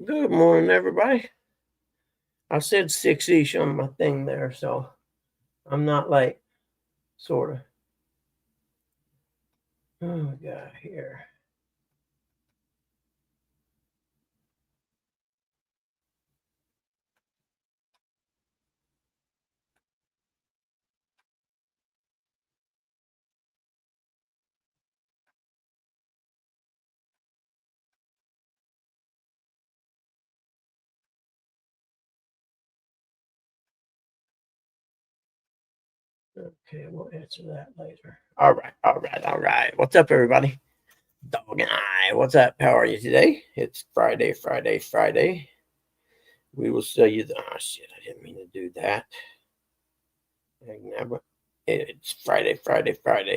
Good morning, everybody. I said 6-ish on my thing there, so I'm not late, sort of. Oh, we got here. Okay, we'll answer that later. All right. What's up, everybody? Dog and I. What's up? How are you today? It's Friday. We will sell you the. Oh, shit. I didn't mean to do that. It's Friday.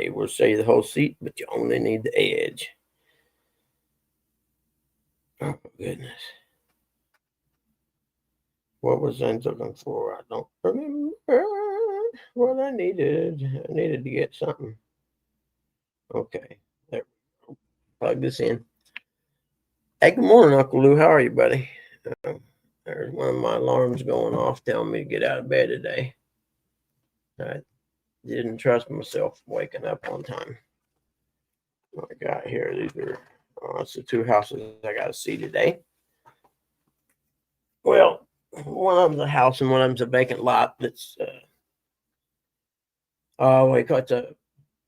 We'll sell you the whole seat, but you only need the edge. Oh, goodness. What was I looking for? I don't remember what I needed. I needed to get something. Okay. There. Plug this in. Hey, good morning, Uncle Lou. How are you, buddy? Uh, there's one of my alarms going off telling me to get out of bed today. I didn't trust myself waking up on time. What I got here, these are it's the two houses I got to see today. Well, one of them's a house and one of them's a vacant lot that's it's a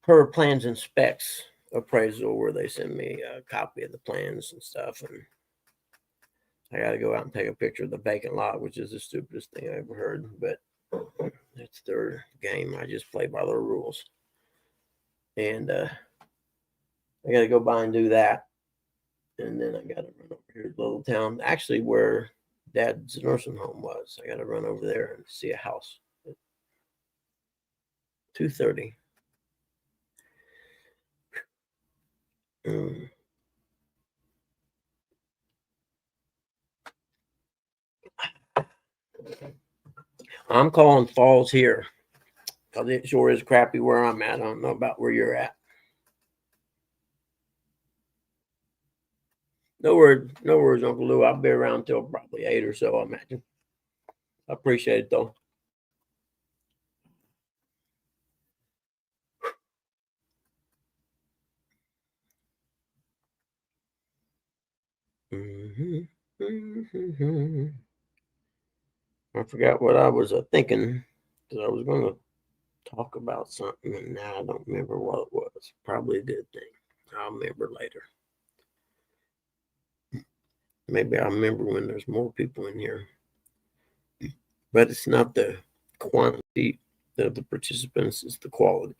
per plans and specs appraisal where they send me a copy of the plans and stuff, and I got to go out and take a picture of the vacant lot, which is the stupidest thing I ever heard, but it's their game. I just play by their rules, and I got to go by and do that, and then I got to run over here to Little Town, actually where Dad's nursing home was. I got to run over there and see a house at 2:30. Mm. I'm calling Falls here because it sure is crappy where I'm at. I don't know about where you're at. No worries, Uncle Lou. I'll be around till probably 8 or so, I imagine. I appreciate it, though. Mm-hmm. I forgot what I was thinking because I was going to talk about something, and now I don't remember what it was. Probably a good thing. I'll remember later. Maybe I'll remember when there's more people in here. But it's not the quantity of the participants, it's the quality.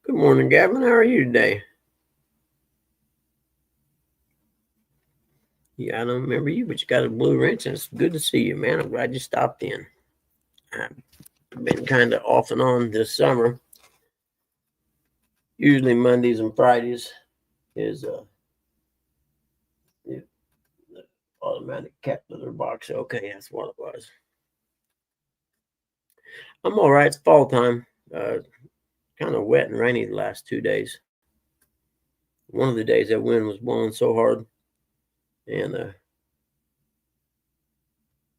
Good morning, Gavin. How are you today? Yeah, I don't remember you, but you got a blue wrench, and it's good to see you, man. I'm glad you stopped in. I've been kind of off and on this summer. Usually Mondays and Fridays is the automatic cat litter box. Okay, that's what it was. I'm all right. It's fall time. Kind of wet and rainy the last 2 days. One of the days that wind was blowing so hard, and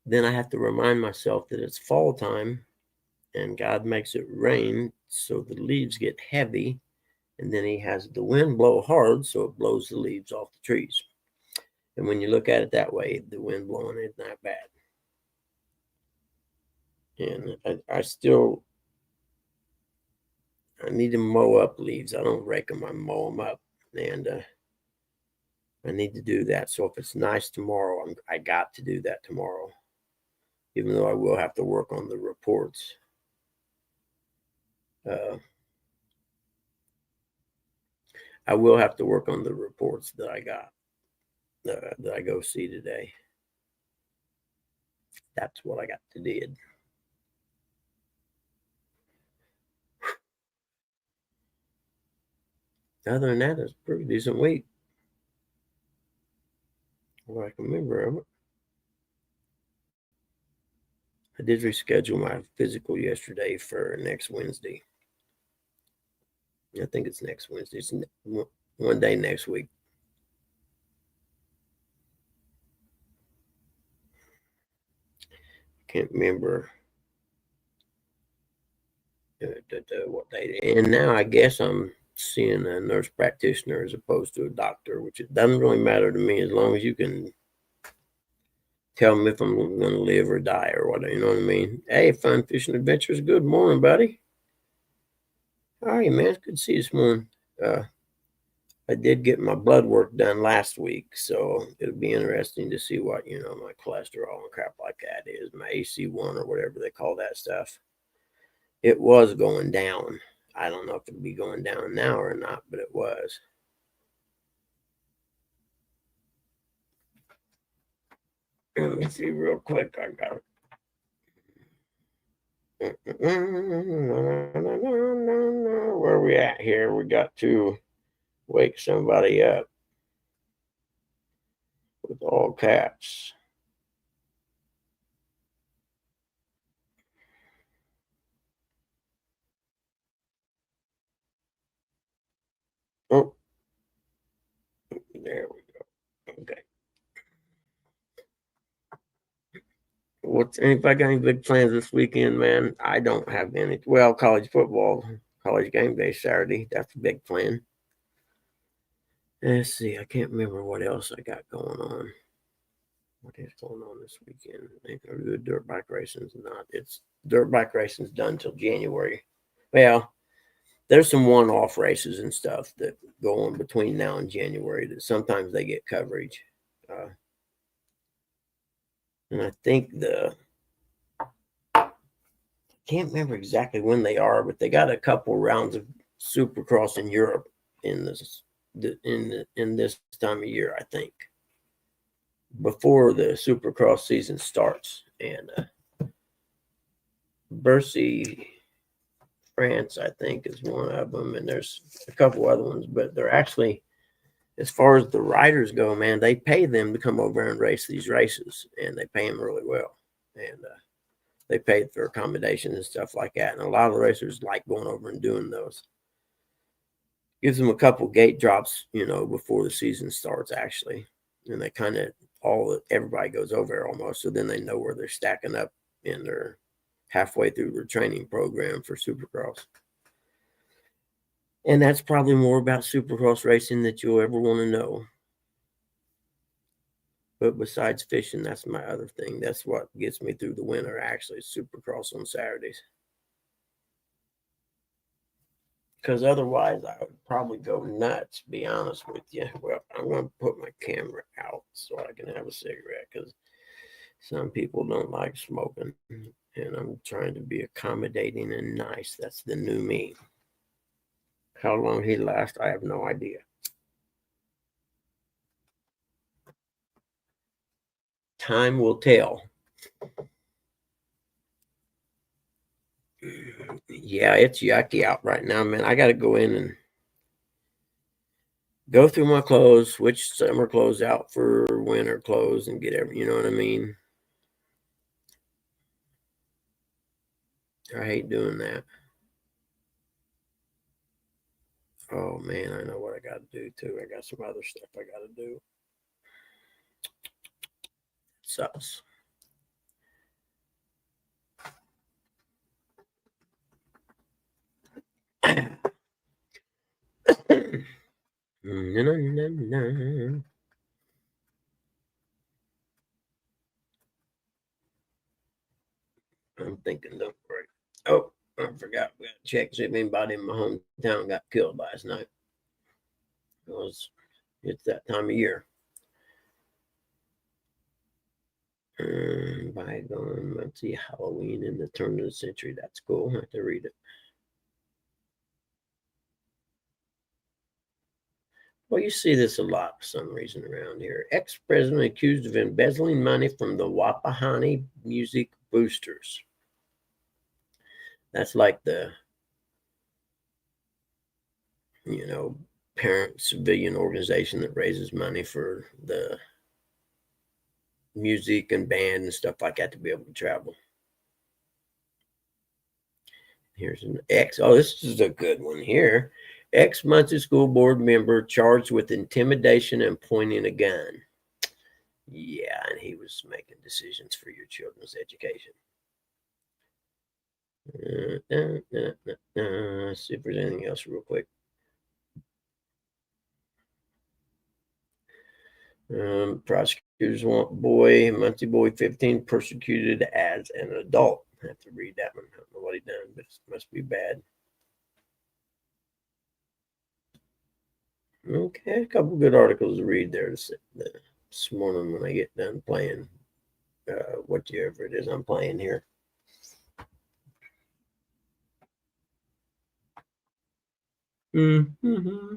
then I have to remind myself that it's fall time, and God makes it rain so the leaves get heavy, and then He has the wind blow hard so it blows the leaves off the trees. And when you look at it that way, the wind blowing is not bad. And I need to mow up leaves. I don't rake them, I mow them up. And I need to do that. So if it's nice tomorrow, I got to do that tomorrow, even though I will have to work on the reports. Uh, I will have to work on the reports that I got that I go see today. That's what I got to do. Other than that, it's a pretty decent week. What I can remember of it. I did reschedule my physical yesterday for next Wednesday. I think it's next Wednesday. It's one day next week. Can't remember what they did. And now I guess I'm seeing a nurse practitioner as opposed to a doctor, which it doesn't really matter to me as long as you can tell me if I'm going to live or die or whatever. You know what I mean? Hey, Fun Fishing Adventures. Good morning, buddy. How are you, man? It's good to see you this morning. I did get my blood work done last week, so it'll be interesting to see what, my cholesterol and crap like that is, my AC1 or whatever they call that stuff. It was going down. I don't know if it'll be going down now or not, but it was. Let me see real quick. I got it. Where are we at here? We got to wake somebody up with all caps. Oh, there we go. Okay. Anybody got any big plans this weekend, man? I don't have any. Well, college football, college game day Saturday. That's a big plan. Let's see. I can't remember what else I got going on. What is going on this weekend? Ain't no good dirt bike racing's not. It's dirt bike racing's done till January. Well, there's some one-off races and stuff that go on between now and January that sometimes they get coverage. And I think can't remember exactly when they are, but they got a couple rounds of Supercross in Europe in this time of year, I think, before the Supercross season starts. And Bercy, France, I think, is one of them, and there's a couple other ones, but they're actually, as far as the riders go, man, they pay them to come over and race these races, and they pay them really well. And they paid for accommodations and stuff like that. And a lot of the racers like going over and doing those. Gives them a couple gate drops, before the season starts, actually. And they kind of, everybody goes over there almost. So then they know where they're stacking up in their halfway through their training program for Supercross. And that's probably more about Supercross racing that you'll ever want to know. But besides fishing, that's my other thing. That's what gets me through the winter, actually, Supercross on Saturdays. Because otherwise, I would probably go nuts, be honest with you. Well, I'm going to put my camera out so I can have a cigarette because some people don't like smoking. And I'm trying to be accommodating and nice. That's the new me. How long he lasts, I have no idea. Time will tell. Yeah, it's yucky out right now, man. I got to go in and go through my clothes, switch summer clothes out for winter clothes, and get you know what I mean? I hate doing that. Oh, man, I know what I got to do, too. I got some other stuff I got to do. Sucks. I'm thinking, don't break. Oh, I forgot. We got to check see if anybody in my hometown got killed last night. Because it's that time of year. Bygone, let's see, Halloween in the turn of the century. That's cool. I have to read it. Well, you see this a lot for some reason around here. Ex-president accused of embezzling money from the Wapahani Music Boosters. That's like the, parent civilian organization that raises money for the music and band and stuff like that to be able to travel. Here's an ex. Oh, this is a good one here. Ex-Muncie school board member charged with intimidation and pointing a gun. Yeah, and he was making decisions for your children's education. Let's see if there's anything else real quick. Prosecutors want boy, Muncie boy 15, persecuted as an adult. I have to read that one. I don't know what he done, but it must be bad. Okay, a couple good articles to read there this morning when I get done playing whatever it is I'm playing here. Mm-hmm.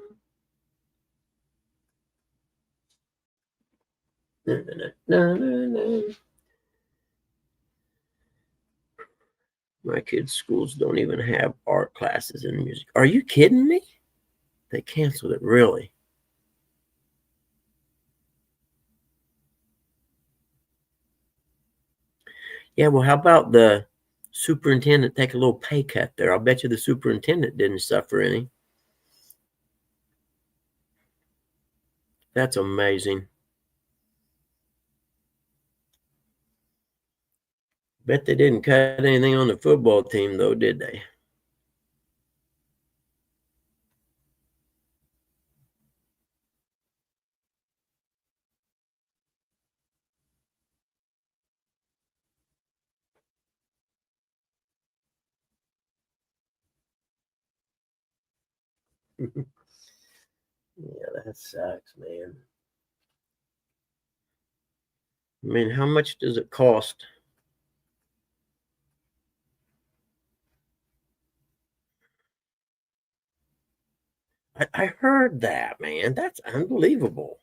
My kids' schools don't even have art classes in music. Are you kidding me? They canceled it, really? Yeah, well, how about the superintendent take a little pay cut there? I'll bet you the superintendent didn't suffer any. That's amazing. Bet they didn't cut anything on the football team, though, did they? Yeah, that sucks, man. I mean, how much does it cost? I heard that, man. That's unbelievable.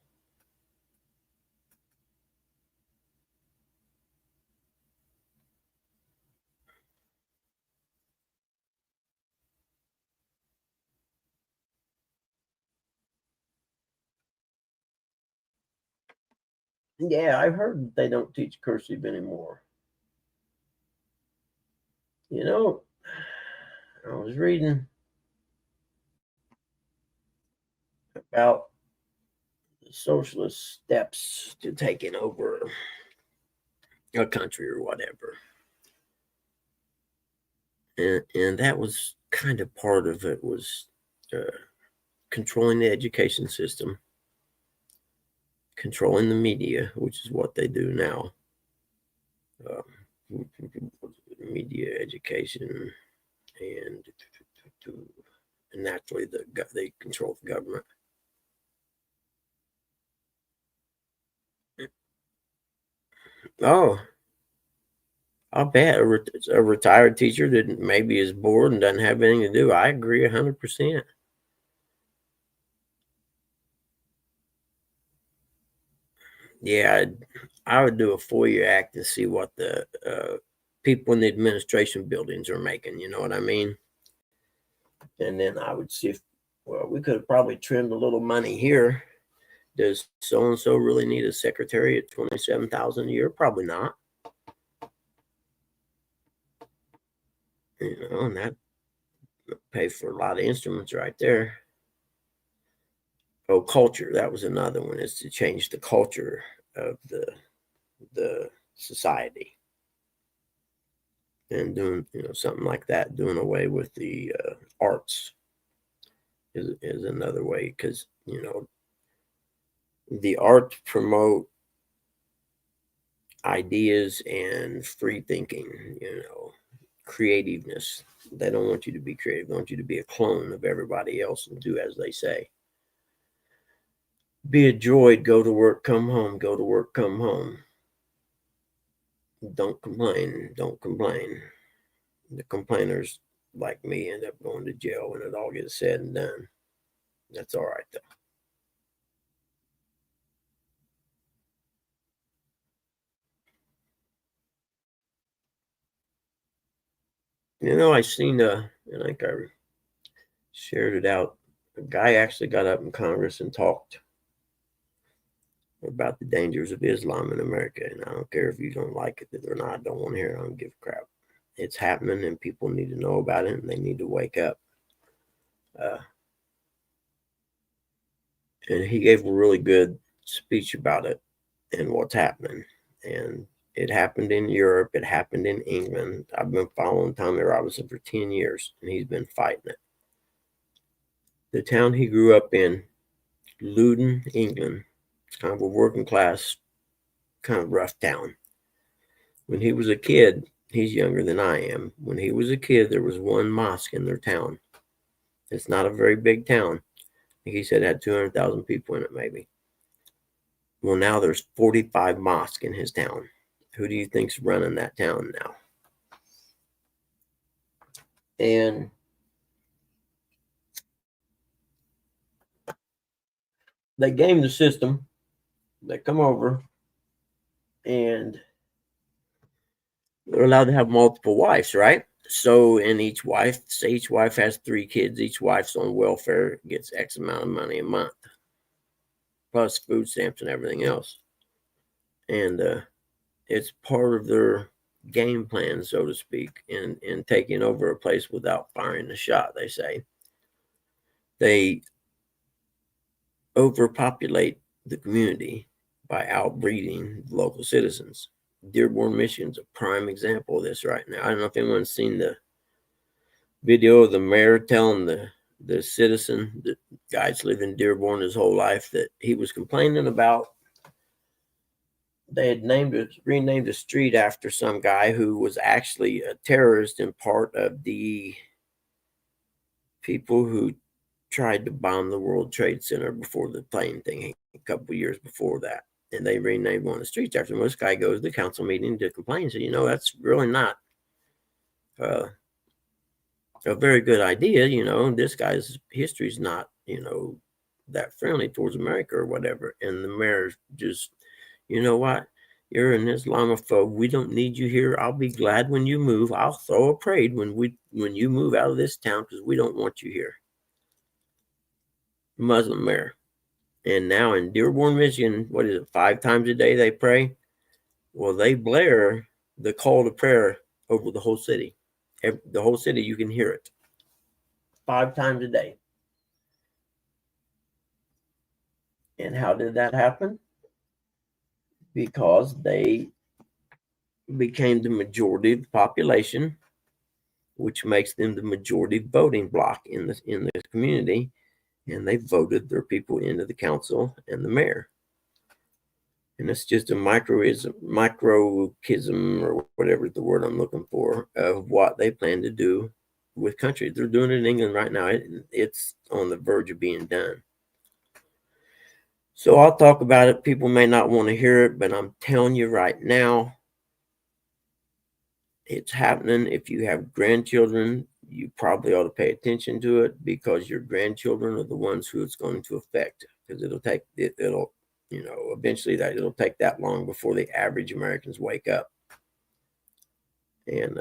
Yeah, I heard that they don't teach cursive anymore. You know, I was reading about the socialist steps to taking over a country or whatever. And that was kind of part of it was uh, controlling the education system, controlling the media, which is what they do now. Media, education, and naturally they control the government. Oh, I'll bet a retired teacher that maybe is bored and doesn't have anything to do. I agree 100%. Yeah, I would do a FOIA act to see what the people in the administration buildings are making. You know what I mean? And then I would see if, well, we could have probably trimmed a little money here. Does so and so really need a secretary at 27,000 a year? Probably not. You know, and that pay for a lot of instruments right there. Oh, culture. That was another one, is to change the culture of the society. And doing, something like that, doing away with the arts is another way, because the arts promote ideas and free thinking, creativeness. They don't want you to be creative. They want you to be a clone of everybody else and do as they say. Be a droid, go to work, come home, go to work, come home. Don't complain, don't complain. The complainers like me end up going to jail when it all gets said and done. That's all right, though. I seen, and I think I shared it out. A guy actually got up in Congress and talked about the dangers of Islam in America. And I don't care if you don't like it or not, don't want to hear it, I don't give a crap. It's happening and people need to know about it and they need to wake up. Uh, and he gave a really good speech about it and what's happening. And It happened in Europe. It happened in England. I've been following Tommy Robinson for 10 years, and he's been fighting it. The town he grew up in, Luton, England, it's kind of a working class, kind of rough town. When he was a kid, he's younger than I am. When he was a kid, there was one mosque in their town. It's not a very big town. He said it had 200,000 people in it, maybe. Well, now there's 45 mosques in his town. Who do you think's running that town now? And they game the system. They come over and they're allowed to have multiple wives, right? So, and each wife, say each wife has 3 kids, each wife's on welfare, gets X amount of money a month, plus food stamps and everything else. And it's part of their game plan, so to speak, in taking over a place without firing the shot, they say. They overpopulate the community by outbreeding local citizens. Dearborn, Michigan's a prime example of this right now. I don't know if anyone's seen the video of the mayor telling the citizen, the guy's lived in Dearborn his whole life, that he was complaining about they had renamed a street after some guy who was actually a terrorist and part of the people who tried to bomb the World Trade Center before the plane thing a couple of years before that. And they renamed one of the streets after him. This guy goes to the council meeting to complain. So, that's really not a very good idea. This guy's history is not, that friendly towards America or whatever. And the mayor's just, you know what? You're an Islamophobe. We don't need you here. I'll be glad when you move. I'll throw a parade when you move out of this town because we don't want you here. Muslim mayor. And now in Dearborn, Michigan, 5 times a day they pray? Well, they blare the call to prayer over the whole city. The whole city, you can hear it 5 times a day. And how did that happen? Because they became the majority of the population, which makes them the majority voting bloc in the community, and they voted their people into the council and the mayor. And it's just a microchism or whatever the word I'm looking for of what they plan to do with countries. They're doing it in England right now. It's on the verge of being done. So I'll talk about it. People may not want to hear it, but I'm telling you right now, it's happening. If you have grandchildren, you probably ought to pay attention to it because your grandchildren are the ones who it's going to affect, because it'll eventually it'll take that long before the average Americans wake up. And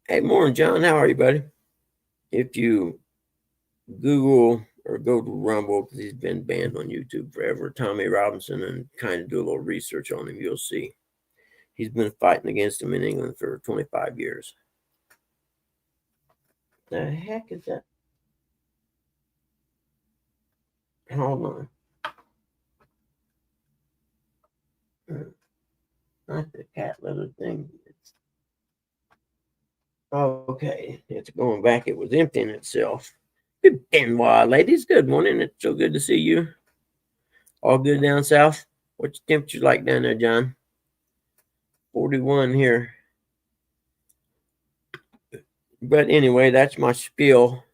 hey, morning, John. How are you, buddy? If you Google or go to Rumble, because he's been banned on YouTube forever, Tommy Robinson, and kind of do a little research on him, you'll see. He's been fighting against him in England for 25 years. The heck is that? Hold on. Not the cat litter thing. Okay, it's going back. It was emptying itself. Good Benoit, ladies. Good morning. It's so good to see you. All good down south? What's your temperature like down there, John? 41 here. But anyway, that's my spiel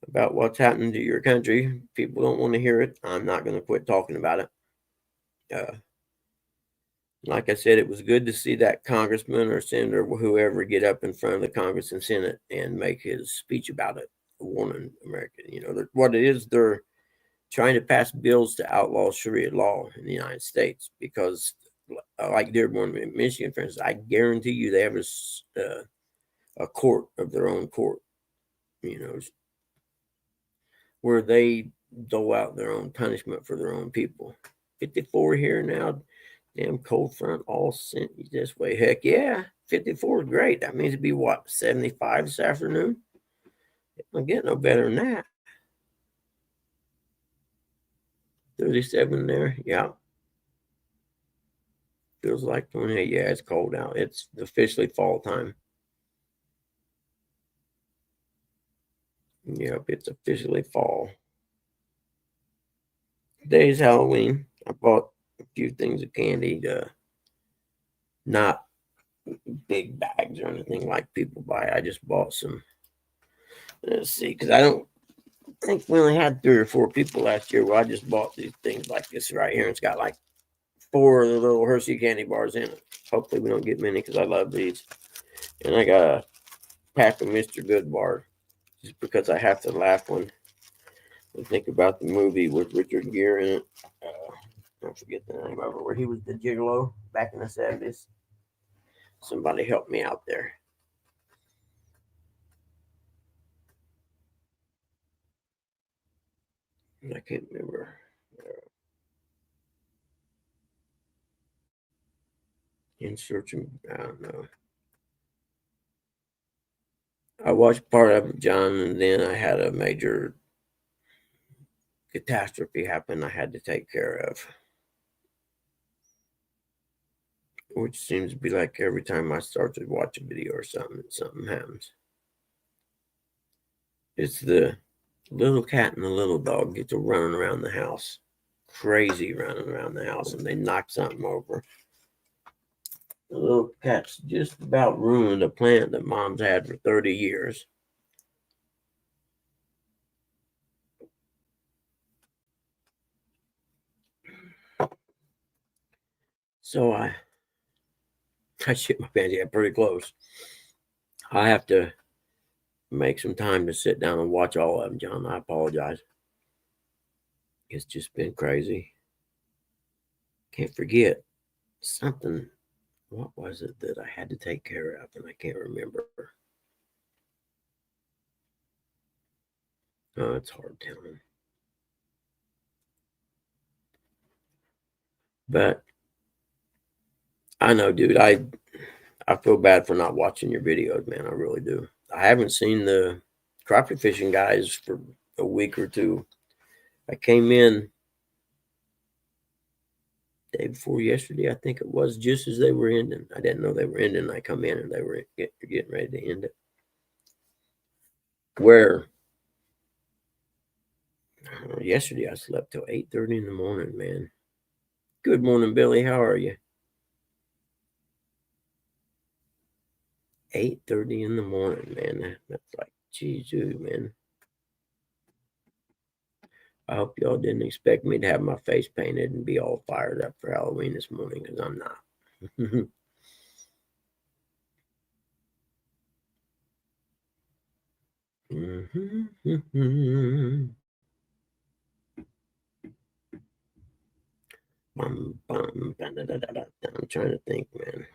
about what's happening to your country. People don't want to hear it. I'm not going to quit talking about it. Like I said, it was good to see that congressman or senator or whoever get up in front of the Congress and Senate and make his speech about it, warning America. What it is, they're trying to pass bills to outlaw Sharia law in the United States because, like Dearborn, Michigan, for instance, I guarantee you they have a court of their own court, where they dole out their own punishment for their own people. 54 here now. Damn cold front all sent you this way. Heck yeah. 54 is great. That means it'd be 75 this afternoon? It don't get no better than that. 37 there. Yeah. Feels like 28. Yeah, it's cold out. It's officially fall time. Yep, it's officially fall. Today's Halloween. I bought a few things of candy, not big bags or anything like people buy. I just bought some. Let's see, because I don't think we only had 3 or 4 people last year. Well, I just bought these things like this right here. It's got like 4 of the little Hershey candy bars in it. Hopefully, we don't get many because I love these. And I got a pack of Mr. Goodbar just because I have to laugh when I think about the movie with Richard Gere in it. Don't forget the name of it, where he was the gigolo back in the 70s. Somebody help me out there. I can't remember. In Search of, I don't know. I watched part of it, John, and then I had a major catastrophe happen I had to take care of, which seems to be like every time I start to watch a video or something happens. It's the little cat and the little dog get to running around the house, crazy running around the house, and they knock something over. The little cat's just about ruined a plant that mom's had for 30 years. So I shit my pants. Yeah, pretty close. I have to make some time to sit down and watch all of them, John. I apologize. It's just been crazy. Can't forget something. What was it that I had to take care of? And I can't remember. Oh, it's hard telling. But I know, dude. I feel bad for not watching your videos, man. I really do. I haven't seen the crappie fishing guys for a week or two. I came in day before yesterday, I think it was, just as they were ending. I didn't know they were ending. I come in and they were getting ready to end it. Where yesterday I slept till 8:30 in the morning, man. Good morning, Billy. How are you? 8:30 in the morning, man. That's like, geez, dude, man. I hope y'all didn't expect me to have my face painted and be all fired up for Halloween this morning, because I'm not. I'm trying to think, man.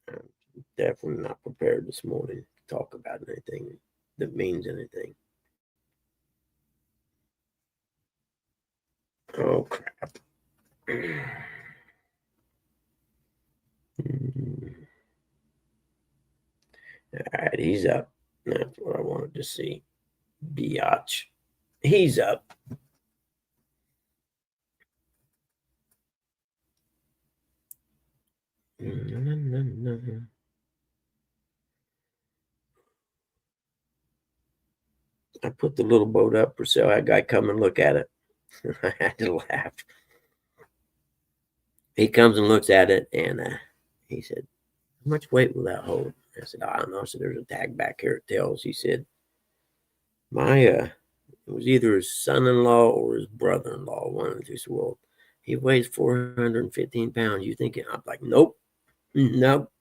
I'm definitely not prepared this morning to talk about anything that means anything. Oh, crap. All right, he's up. That's what I wanted to see. Biatch. He's up. I put the little boat up for sale. I had a guy come and look at it. I had to laugh. He comes and looks at it, and he said, "How much weight will that hold?" I said, "I don't know." I said, "There's a tag back here. It tells." He said, "My it was either his son-in-law or his brother-in-law, one of the two." So, well, he weighs 415 pounds. You think I'm like, nope, nope.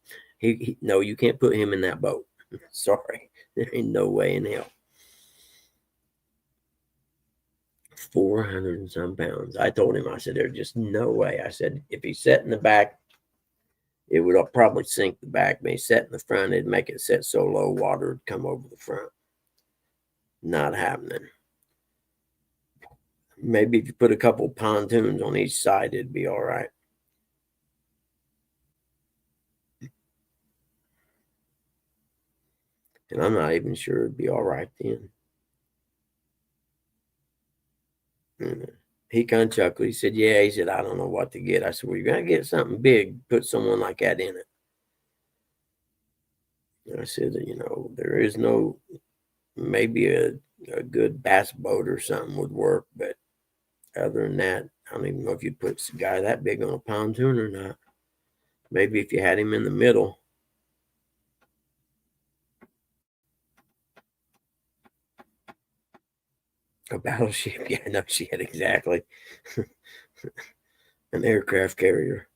No, you can't put him in that boat. Sorry, there ain't no way in hell. 400 and some pounds. I told him, I said, there's just no way. I said, if he sat in the back, it would probably sink the back. But he sat in the front, it'd make it set so low, water would come over the front. Not happening. Maybe if you put a couple pontoons on each side, it'd be all right. And I'm not even sure it'd be all right then. he kind of chuckled. He said, "Yeah." He said, "I don't know what to get." I said, "Well, you're gonna get something big. Put someone like that in it." And I said, there is no, maybe a good bass boat or something would work, but other than that, I don't even know if you'd put a guy that big on a pontoon or not. Maybe if you had him in the middle. A battleship, yeah, no shit, exactly. An aircraft carrier.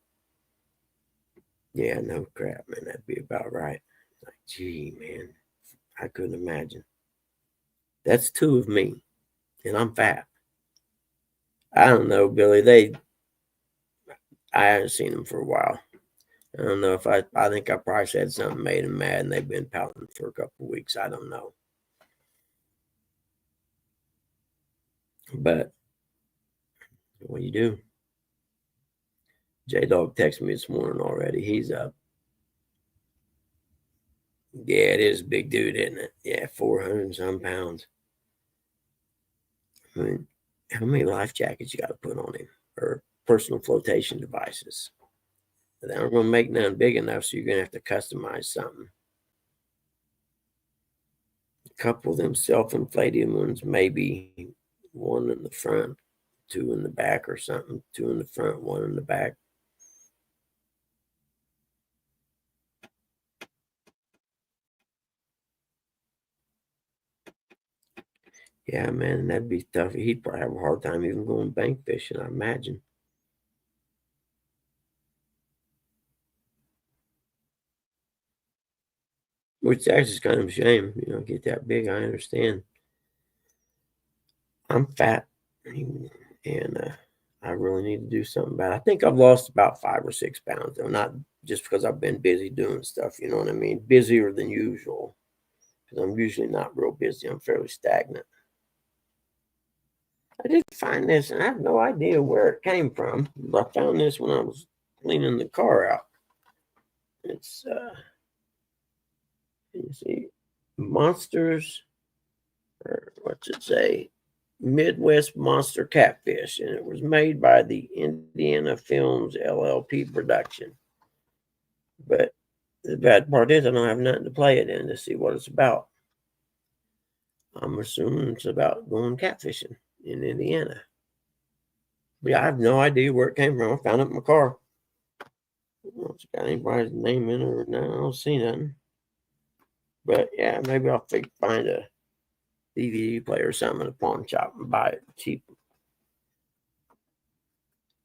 Yeah, no crap, man. That'd be about right. Like, gee, man, I couldn't imagine. That's two of me, and I'm fat. I don't know, Billy. I haven't seen them for a while. I don't know if I think I probably said something made them mad, and they've been pouting for a couple of weeks. I don't know, but what do you do? J Dog texted me this morning already. He's up. Yeah, it is a big dude, isn't it? Yeah, 400 and some pounds. I mean, how many life jackets you got to put on him or personal flotation devices? They aren't going to make none big enough, so you're going to have to customize something. A couple of them self-inflated ones, maybe one in the front, two in the back or something. Two in the front, one in the back. Yeah, man, that'd be tough. He'd probably have a hard time even going bank fishing, I imagine. Which actually is kind of a shame, get that big. I understand. I'm fat, and I really need to do something about it. I think I've lost about 5 or 6 pounds, though, not just because I've been busy doing stuff. You know what I mean? Busier than usual, because I'm usually not real busy. I'm fairly stagnant. I did find this, and I have no idea where it came from. I found this when I was cleaning the car out. It's you see, monsters, or what's it say? Midwest Monster Catfish, and it was made by the Indiana Films LLP production. But the bad part is I don't have nothing to play it in to see what it's about. I'm assuming it's about going catfishing in Indiana. But yeah, I have no idea where it came from. I found it in my car. I don't know if it's got anybody's name in it or not. I don't see nothing. But yeah, maybe I'll find a DVD player or something at a pawn shop and buy it cheap.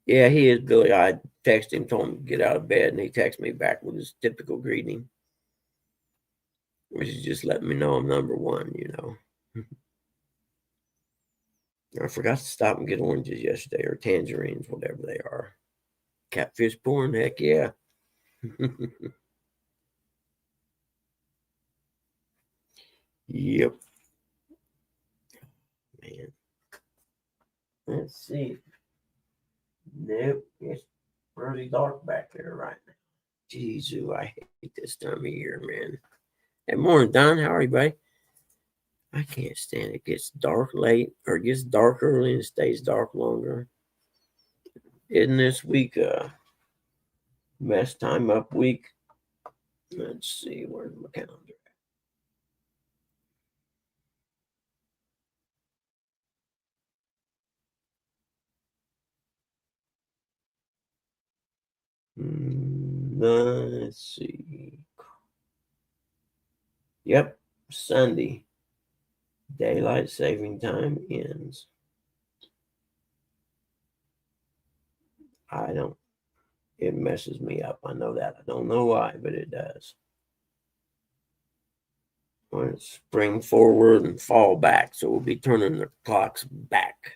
Yeah, he is Billy. I texted him, told him to get out of bed, and he texted me back with his typical greeting, which is just letting me know I'm number one. I forgot to stop and get oranges yesterday, or tangerines, whatever they are. Catfish porn, heck yeah. Yep, man. Let's see. Nope, it's pretty dark back there right now. Jeez, I hate this time of year, man. Hey, morning, Don. How are you, buddy? I can't stand it. It gets dark late, or it gets dark early and stays dark longer. Isn't this week mess time up week? Let's see, where's my calendar? Let's see. Yep, Sunday. Daylight saving time ends. I don't, it messes me up. I know that. I don't know why, but it does. When it's spring forward and fall back, so we'll be turning the clocks back.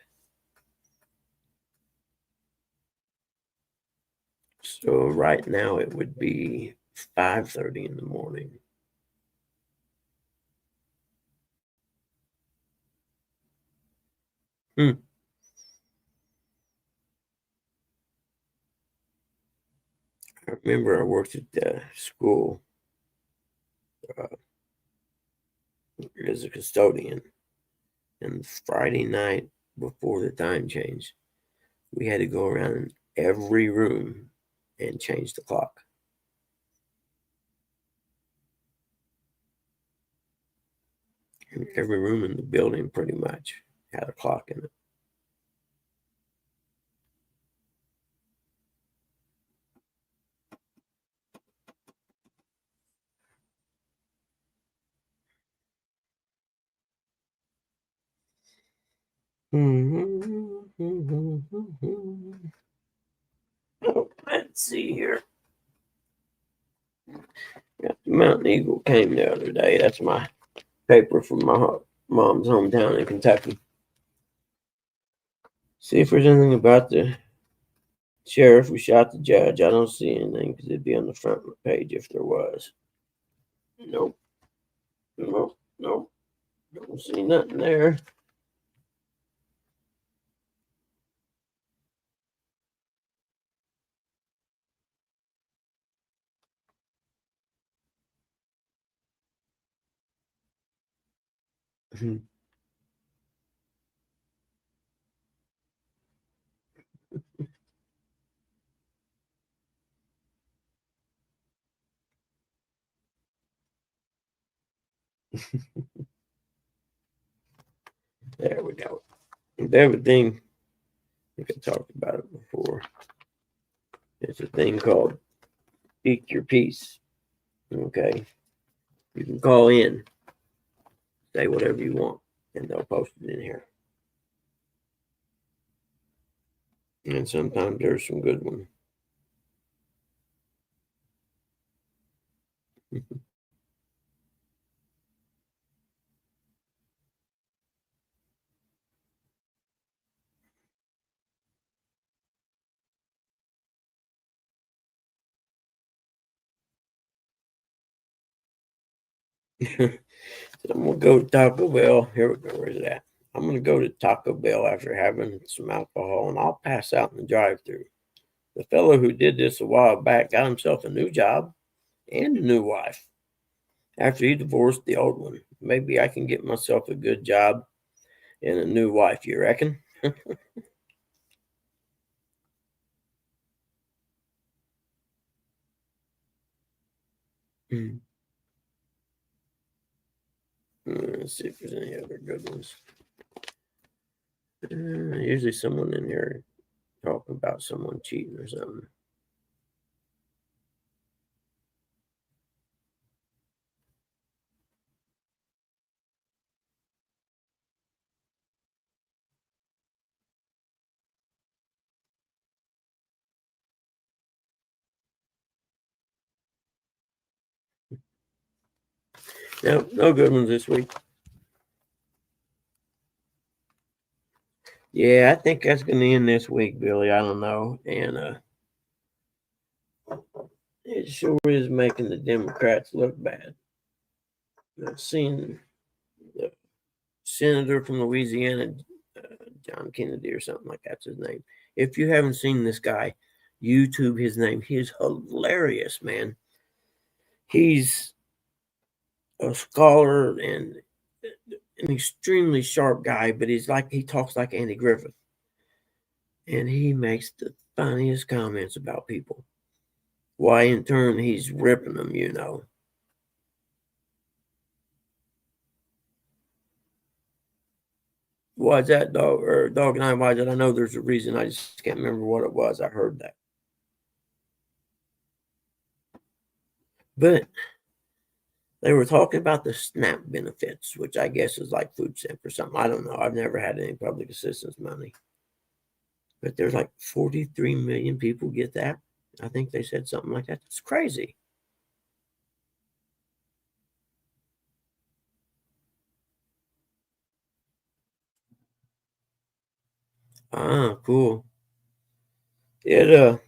So right now it would be 5:30 in the morning. Hmm. I remember I worked at the school uh, as a custodian, and Friday night before the time change, we had to go around in every room and change the clock. And every room in the building pretty much had a clock in it. Oh, let's see here. Got the Mountain Eagle came the other day. That's my paper from my mom's hometown in Kentucky. See if there's anything about the sheriff who shot the judge. I don't see anything because it'd be on the front page if there was. Nope. Nope. Nope. Don't see nothing there. There we go. Everything, I think I talked about it before. It's a thing called Speak Your Piece. Okay. You can call in, say whatever you want, and they'll post it in here. And sometimes there's some good ones. I'm gonna go to Taco Bell. Here we go. Where's it at? I'm gonna go to Taco Bell after having some alcohol, and I'll pass out in the drive-thru. The fellow who did this a while back got himself a new job and a new wife after he divorced the old one. Maybe I can get myself a good job and a new wife. You reckon? Let's see if there's any other good ones. Usually someone in here talking about someone cheating or something. No, no good ones this week. Yeah, I think that's going to end this week, Billy. I don't know. And it sure is making the Democrats look bad. I've seen the senator from Louisiana, John Kennedy or something like that's his name. If you haven't seen this guy, YouTube his name. He's hilarious, man. He's a scholar and an extremely sharp guy, but he talks like Andy Griffith. And he makes the funniest comments about people. Why, in turn, he's ripping them. Why is that dog or dog and I? Why did I know there's a reason? I just can't remember what it was. I heard that. But they were talking about the SNAP benefits, which I guess is like food stamp or something. I don't know. I've never had any public assistance money. But there's like 43 million people get that. I think they said something like that. It's crazy. Ah, cool. It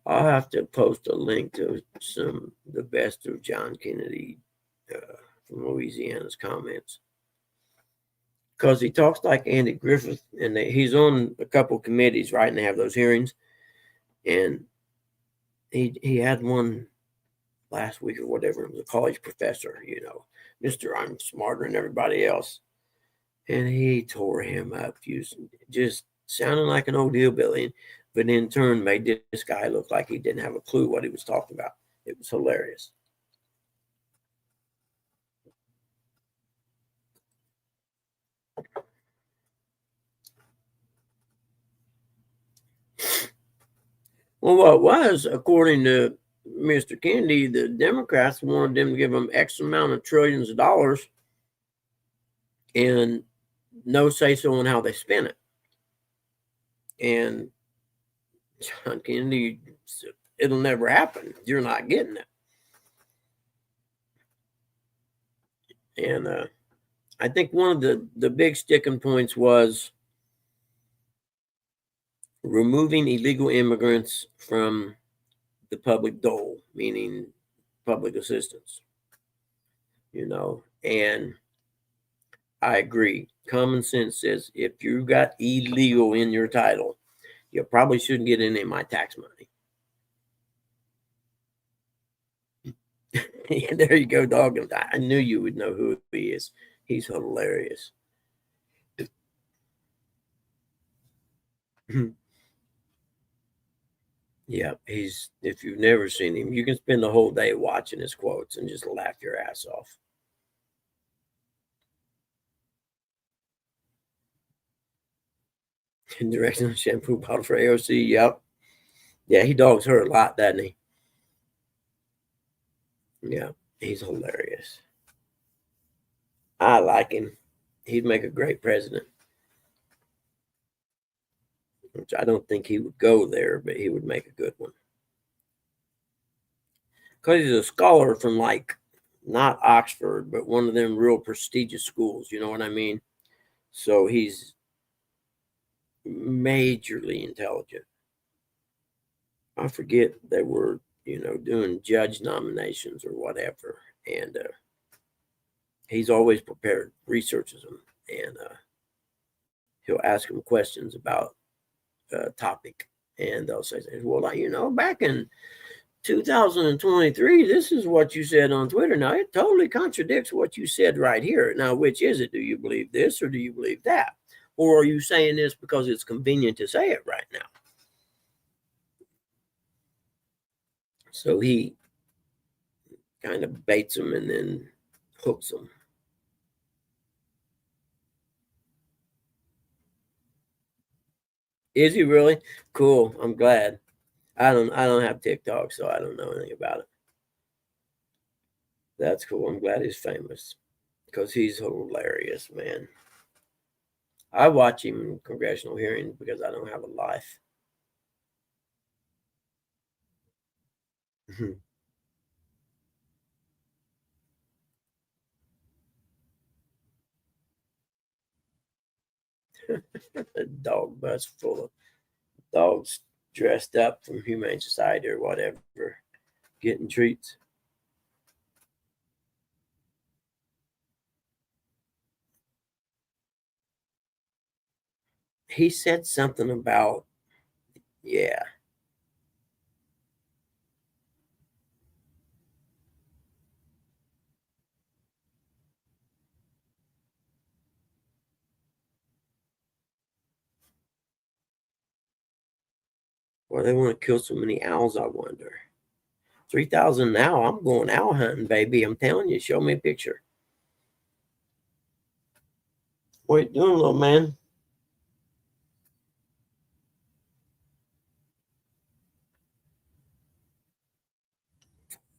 I'll have to post a link to the best of John Kennedy from Louisiana's comments because he talks like Andy Griffith, and he's on a couple committees, right? And they have those hearings, and he had one last week or whatever. It was a college professor, Mister I'm smarter than everybody else, And he tore him up, using just sounding like an old hillbilly, but in turn made this guy look like he didn't have a clue what he was talking about. It was hilarious. Well, what was, according to Mr. Kennedy, the Democrats wanted them to give them X amount of trillions of dollars and no say so on how they spent it. And John Kennedy said, it'll never happen. You're not getting it. And I think one of the big sticking points was removing illegal immigrants from the public dole, meaning public assistance. And I agree. Common sense says if you got illegal in your title, you probably shouldn't get any of my tax money. Yeah, there you go, dog. I knew you would know who he is. He's hilarious. Yeah, if you've never seen him, you can spend the whole day watching his quotes and just laugh your ass off. Directing a shampoo bottle for AOC. Yep. Yeah, he dogs her a lot, doesn't he? Yeah, he's hilarious. I like him. He'd make a great president. Which I don't think he would go there, but he would make a good one. Because he's a scholar from, like, not Oxford, but one of them real prestigious schools. You know what I mean? So he's majorly intelligent. I forget they were, doing judge nominations or whatever. And he's always prepared, researches them, and he'll ask them questions about a topic. And they'll say, well, back in 2023, this is what you said on Twitter. Now, it totally contradicts what you said right here. Now, which is it? Do you believe this or do you believe that? Or are you saying this because it's convenient to say it right now? So he kind of baits them and then hooks them. Is he really? Cool. I'm glad. I don't have TikTok, so I don't know anything about it. That's cool. I'm glad he's famous because he's hilarious, man. I watch him in congressional hearings because I don't have a life. A dog bus full of dogs dressed up from Humane Society or whatever, getting treats. He said something about, yeah. Well, they want to kill so many owls, I wonder. 3,000 now. I'm going owl hunting, baby. I'm telling you, show me a picture. What you doing, little man?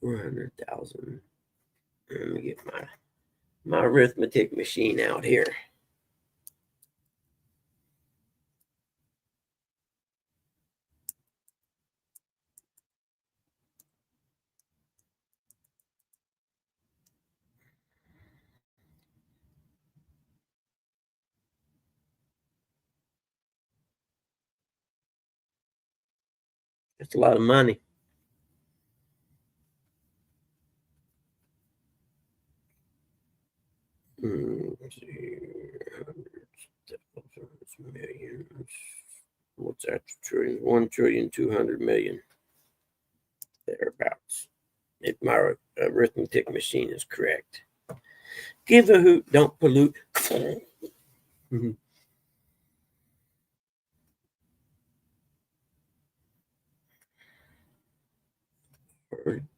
$400,000. Let me get my arithmetic machine out here. That's a lot of money. Let's see. Millions. What's that? Trillion? 1,200,000,000,000. Thereabouts. If my arithmetic machine is correct. Give a hoot, don't pollute. Mhm.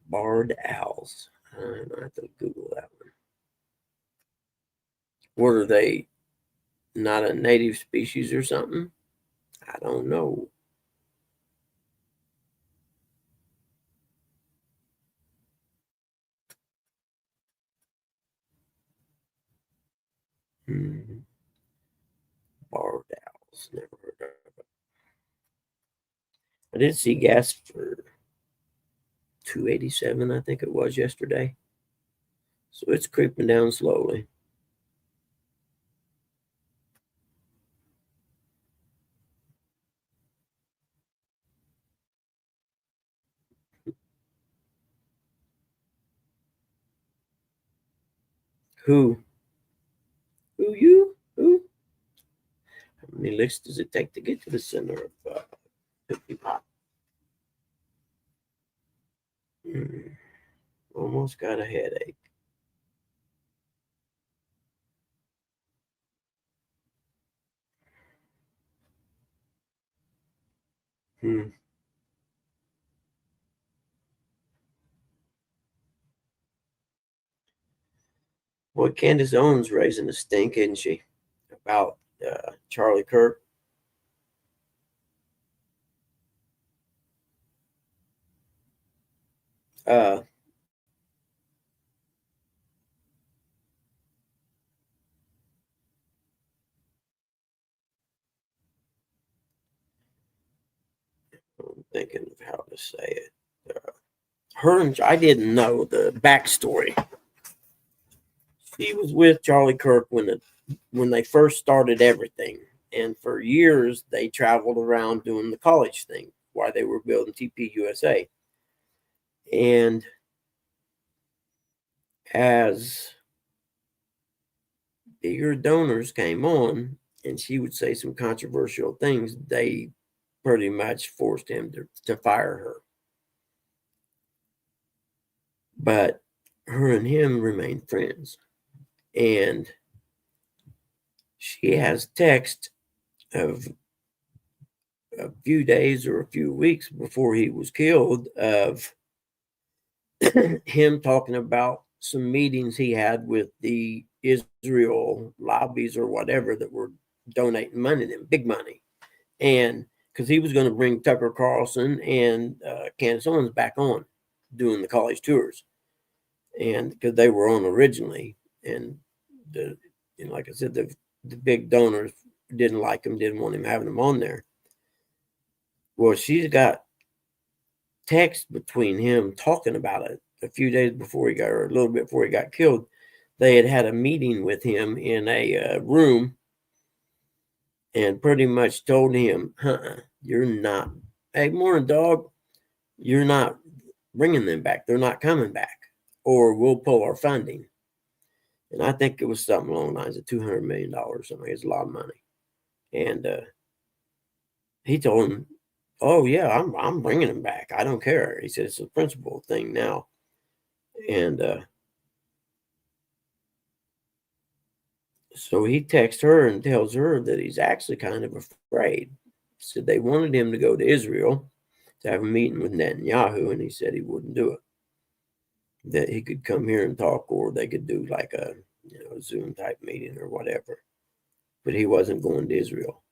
Barred owls. I have to Google that one. What are they? Not a native species or something? I don't know. Hmm. Barred owls. Never heard of it. I did see gas for 287, I think it was yesterday. So it's creeping down slowly. Who? Who you? Who? How many licks does it take to get to the center of Tootsie Pop? Mm, almost got a headache. Hmm. Well, Candace Owens raising a stink, isn't she? About Charlie Kirk. Uh, I'm thinking of how to say it. Her and I didn't know the backstory. She was with Charlie Kirk when they first started everything, and for years they traveled around doing the college thing while they were building TPUSA. And as bigger donors came on, and she would say some controversial things, they pretty much forced him to fire her. But her and him remained friends, and she has text of a few days or a few weeks before he was killed of him talking about some meetings he had with the Israel lobbies or whatever that were donating money to him, big money. And because he was going to bring Tucker Carlson and Candace Owens back on doing the college tours. And because they were on originally. And like I said, the big donors didn't like him, didn't want him having them on there. Well, she's got text between him talking about it a few days before he got, or a little bit before he got killed. They had had a meeting with him in a room and pretty much told him, you're not, hey, morning, dog, you're not bringing them back. They're not coming back, or we'll pull our funding. And I think it was something along the lines of $200 million or something. It's a lot of money. And he told him, oh, yeah, I'm bringing them back. I don't care. He said, it's a principle thing now. And so he texts her and tells her that he's actually kind of afraid. Said they wanted him to go to Israel to have a meeting with Netanyahu, and he said he wouldn't do it. That he could come here and talk, or they could do like a Zoom type meeting or whatever. But he wasn't going to Israel.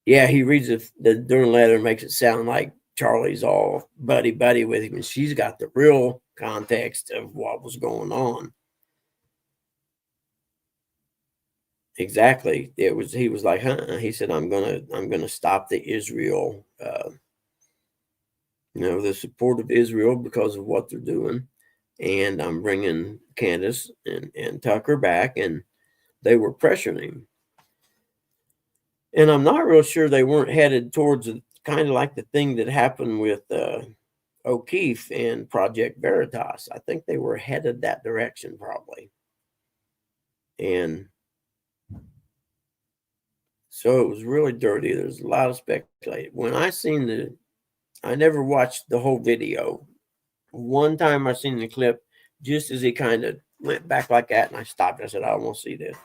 Yeah, he reads the during letter and makes it sound like Charlie's all buddy buddy with him, and she's got the real context of what was going on. Exactly. It was he was like, he said, I'm gonna stop the Israel, the support of Israel because of what they're doing, and I'm bringing Candace and Tucker back, and they were pressuring him. And I'm not real sure they weren't headed towards kind of like the thing that happened with O'Keefe and Project Veritas. I think they were headed that direction probably. And so it was really dirty. There's a lot of speculation. When I never watched the whole video. One time I seen the clip just as he kind of went back like that, and I stopped. I said, I don't want to see this.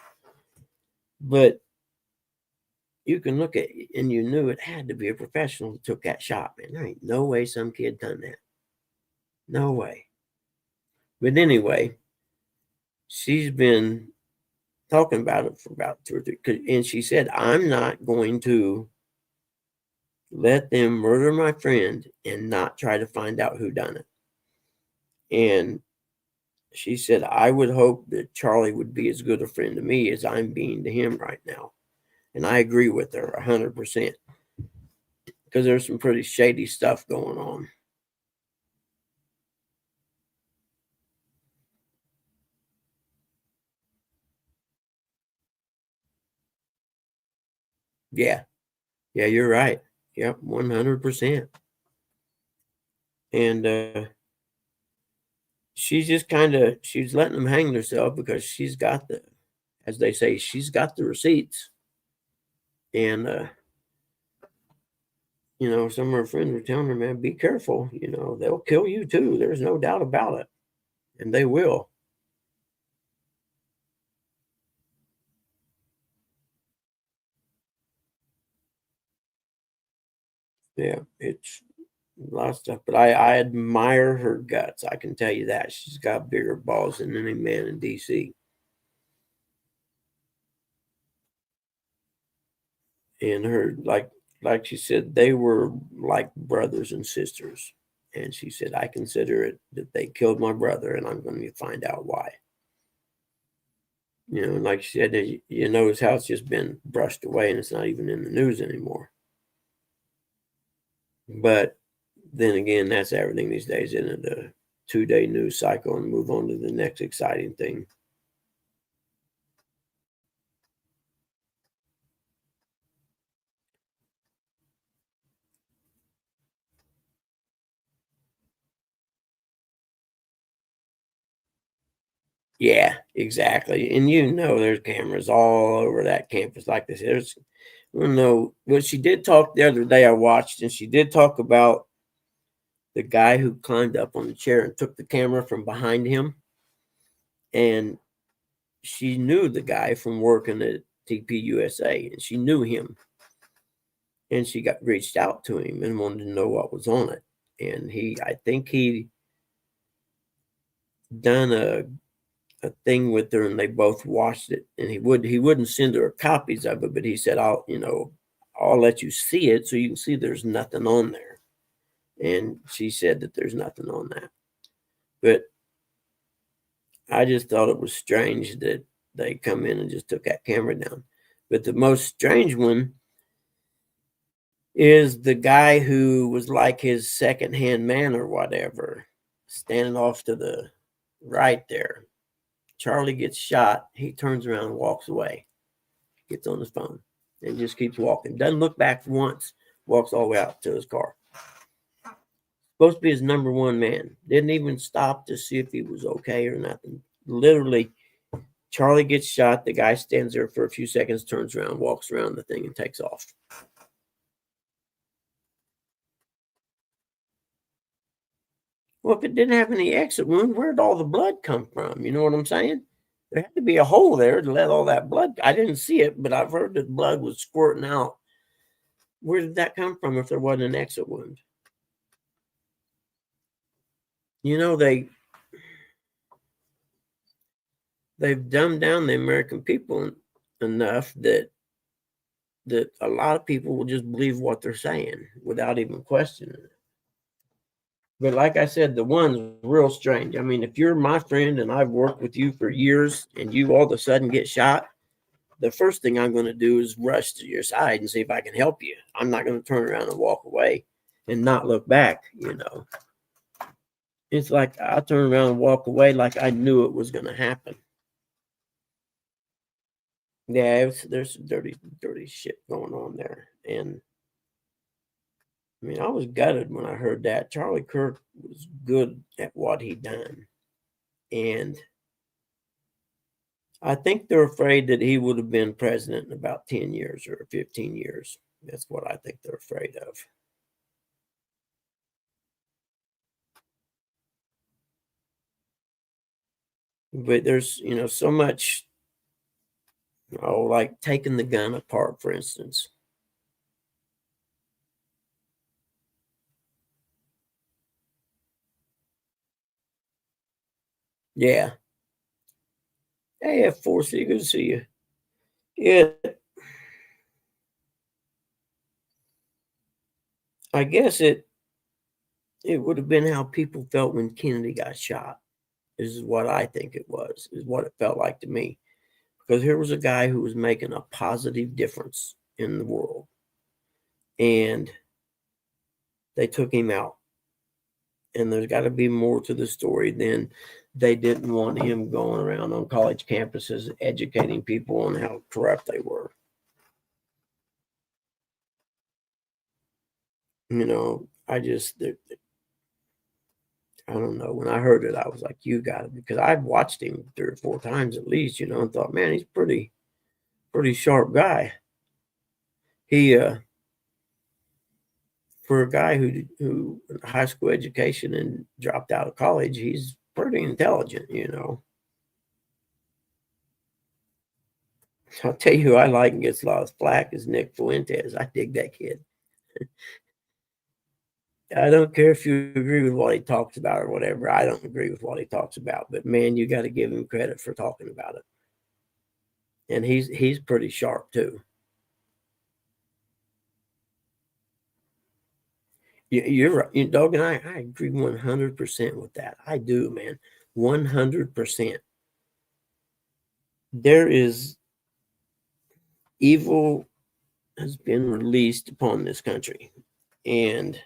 But you can look at it, and you knew it had to be a professional who took that shot, man. There ain't no way some kid done that. No way. But anyway, she's been talking about it for about 2 or 3, and she said, I'm not going to let them murder my friend and not try to find out who done it. And she said, I would hope that Charlie would be as good a friend to me as I'm being to him right now. And I agree with her 100%, because there's some pretty shady stuff going on. Yeah. Yeah, you're right. Yep, 100%. And she's just she's letting them hang herself because she's got as they say, she's got the receipts. And some of her friends were telling her, man, be careful. They'll kill you too. There's no doubt about it. And they will. Yeah, it's a lot of stuff. But I admire her guts. I can tell you that. She's got bigger balls than any man in DC. And her, like she said, they were like brothers and sisters. And she said, I consider it that they killed my brother, and I'm going to find out why. And like she said, you notice how it's just been brushed away and it's not even in the news anymore. But then again, that's everything these days, isn't it? A 2-day news cycle and move on to the next exciting thing. Yeah, exactly. And there's cameras all over that campus like this. Well, she did talk the other day I watched, and she did talk about the guy who climbed up on the chair and took the camera from behind him. And she knew the guy from working at TPUSA, and she knew him. And she reached out to him and wanted to know what was on it. And I think he done a thing with her, and they both watched it. And he wouldn't send her copies of it, but he said, I'll let you see it so you can see there's nothing on there. And she said that there's nothing on that. But I just thought it was strange that they come in and just took that camera down. But the most strange one is the guy who was like his second-hand man or whatever, standing off to the right there. Charlie gets shot. He turns around and walks away, gets on his phone, and just keeps walking. Doesn't look back once, walks all the way out to his car. Supposed to be his number one man. Didn't even stop to see if he was okay or nothing. Literally, Charlie gets shot. The guy stands there for a few seconds, turns around, walks around the thing, and takes off. Well, if it didn't have any exit wound, where'd all the blood come from? You know what I'm saying? There had to be a hole there to let all that blood. I didn't see it, but I've heard that blood was squirting out. Where did that come from if there wasn't an exit wound? They've dumbed down the American people enough that a lot of people will just believe what they're saying without even questioning it. But like I said, the one's real strange. I mean, if you're my friend and I've worked with you for years and you all of a sudden get shot, the first thing I'm going to do is rush to your side and see if I can help you. I'm not going to turn around and walk away and not look back. It's like I turn around and walk away like I knew it was going to happen. Yeah, there's some dirty, dirty shit going on there. And I mean, I was gutted when I heard that. Charlie Kirk was good at what he done. And I think they're afraid that he would have been president in about 10 years or 15 years. That's what I think they're afraid of. But there's, so much, like taking the gun apart, for instance. Yeah. Hey, F4C, good to see you. Yeah, I guess it would have been how people felt when Kennedy got shot. Is what I think it was, is what it felt like to me. Because here was a guy who was making a positive difference in the world, and they took him out. And there's got to be more to the story than they didn't want him going around on college campuses educating people on how corrupt they were. I don't know. When I heard it, I was like, you got it. Because I've watched him 3 or 4 times at least, and thought, man, he's pretty sharp guy. He, for a guy who high school education and dropped out of college, he's pretty intelligent. I'll tell you who I like and gets a lot of flack is Nick Fuentes. I dig that kid. I don't care if you agree with what he talks about or whatever. I don't agree with what he talks about, but man, you got to give him credit for talking about it. And he's pretty sharp too. You're right. Dog, and I agree 100% with that. I do, man. 100%. There is evil has been released upon this country. And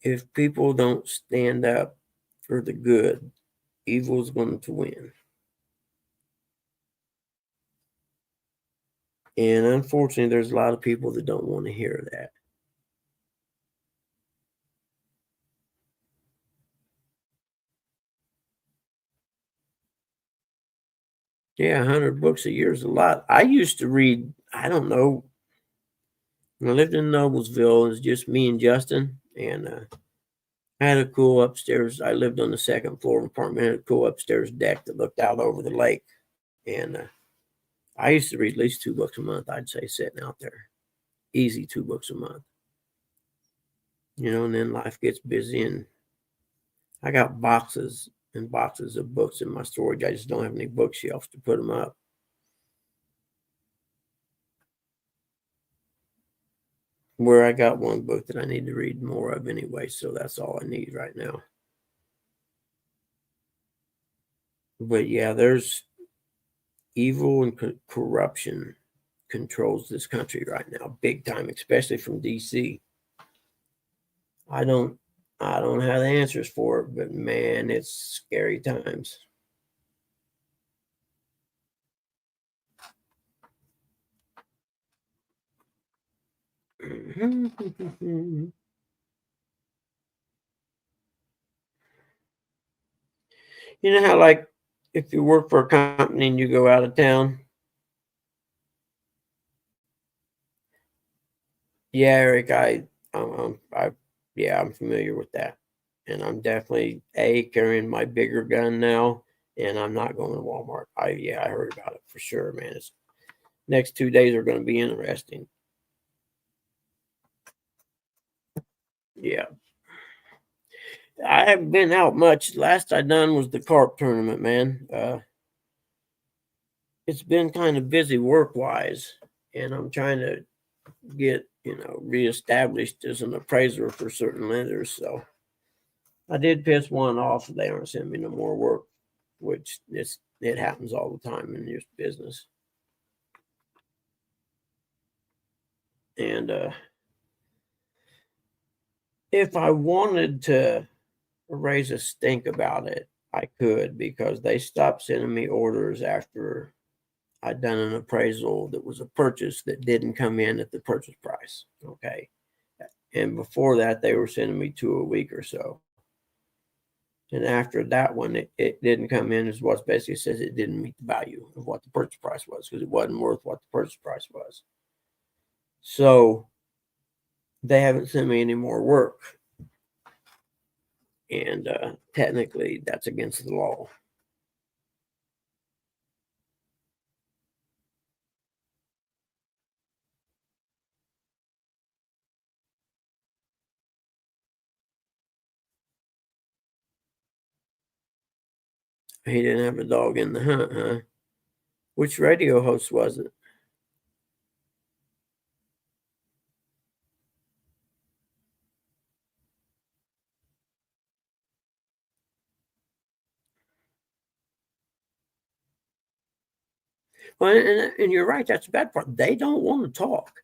if people don't stand up for the good, evil is going to win. And unfortunately, there's a lot of people that don't want to hear that. Yeah, 100 books a year is a lot. I used to read, I don't know, when I lived in Noblesville, it was just me and Justin. And I had a cool upstairs. I lived on the second floor of an apartment. I had a cool upstairs deck that looked out over the lake. And I used to read at least 2 books a month, I'd say, sitting out there. Easy 2 books a month. And then life gets busy, and I got boxes and boxes of books in my storage. I just don't have any bookshelves to put them up. Where I got one book that I need to read more of anyway, so that's all I need right now. But yeah, there's evil and corruption controls this country right now, big time, especially from DC. I don't I don't have the answers for it, but man, it's scary times. You know how, like, if you work for a company and you go out of town? Yeah, Eric, yeah, I'm familiar with that. And I'm definitely carrying my bigger gun now, and I'm not going to Walmart. Yeah, I heard about it for sure, man. It's next 2 days are going to be interesting. Yeah, I haven't been out much. Last I done was the carp tournament, man. It's been kind of busy work wise, and I'm trying to get reestablished as an appraiser for certain lenders. So I did piss one off. They aren't sending me no more work, which it happens all the time in this business. And if I wanted to raise a stink about it, I could, because they stopped sending me orders after I'd done an appraisal that was a purchase that didn't come in at the purchase price. Okay. And before that, they were sending me 2 a week or so. And after that one, it didn't come in as what basically says it didn't meet the value of what the purchase price was, because it wasn't worth what the purchase price was. So they haven't sent me any more work. and technically that's against the law. He didn't have a dog in the hunt, huh? Which radio host was it? Well, and you're right. That's the bad part. They don't want to talk,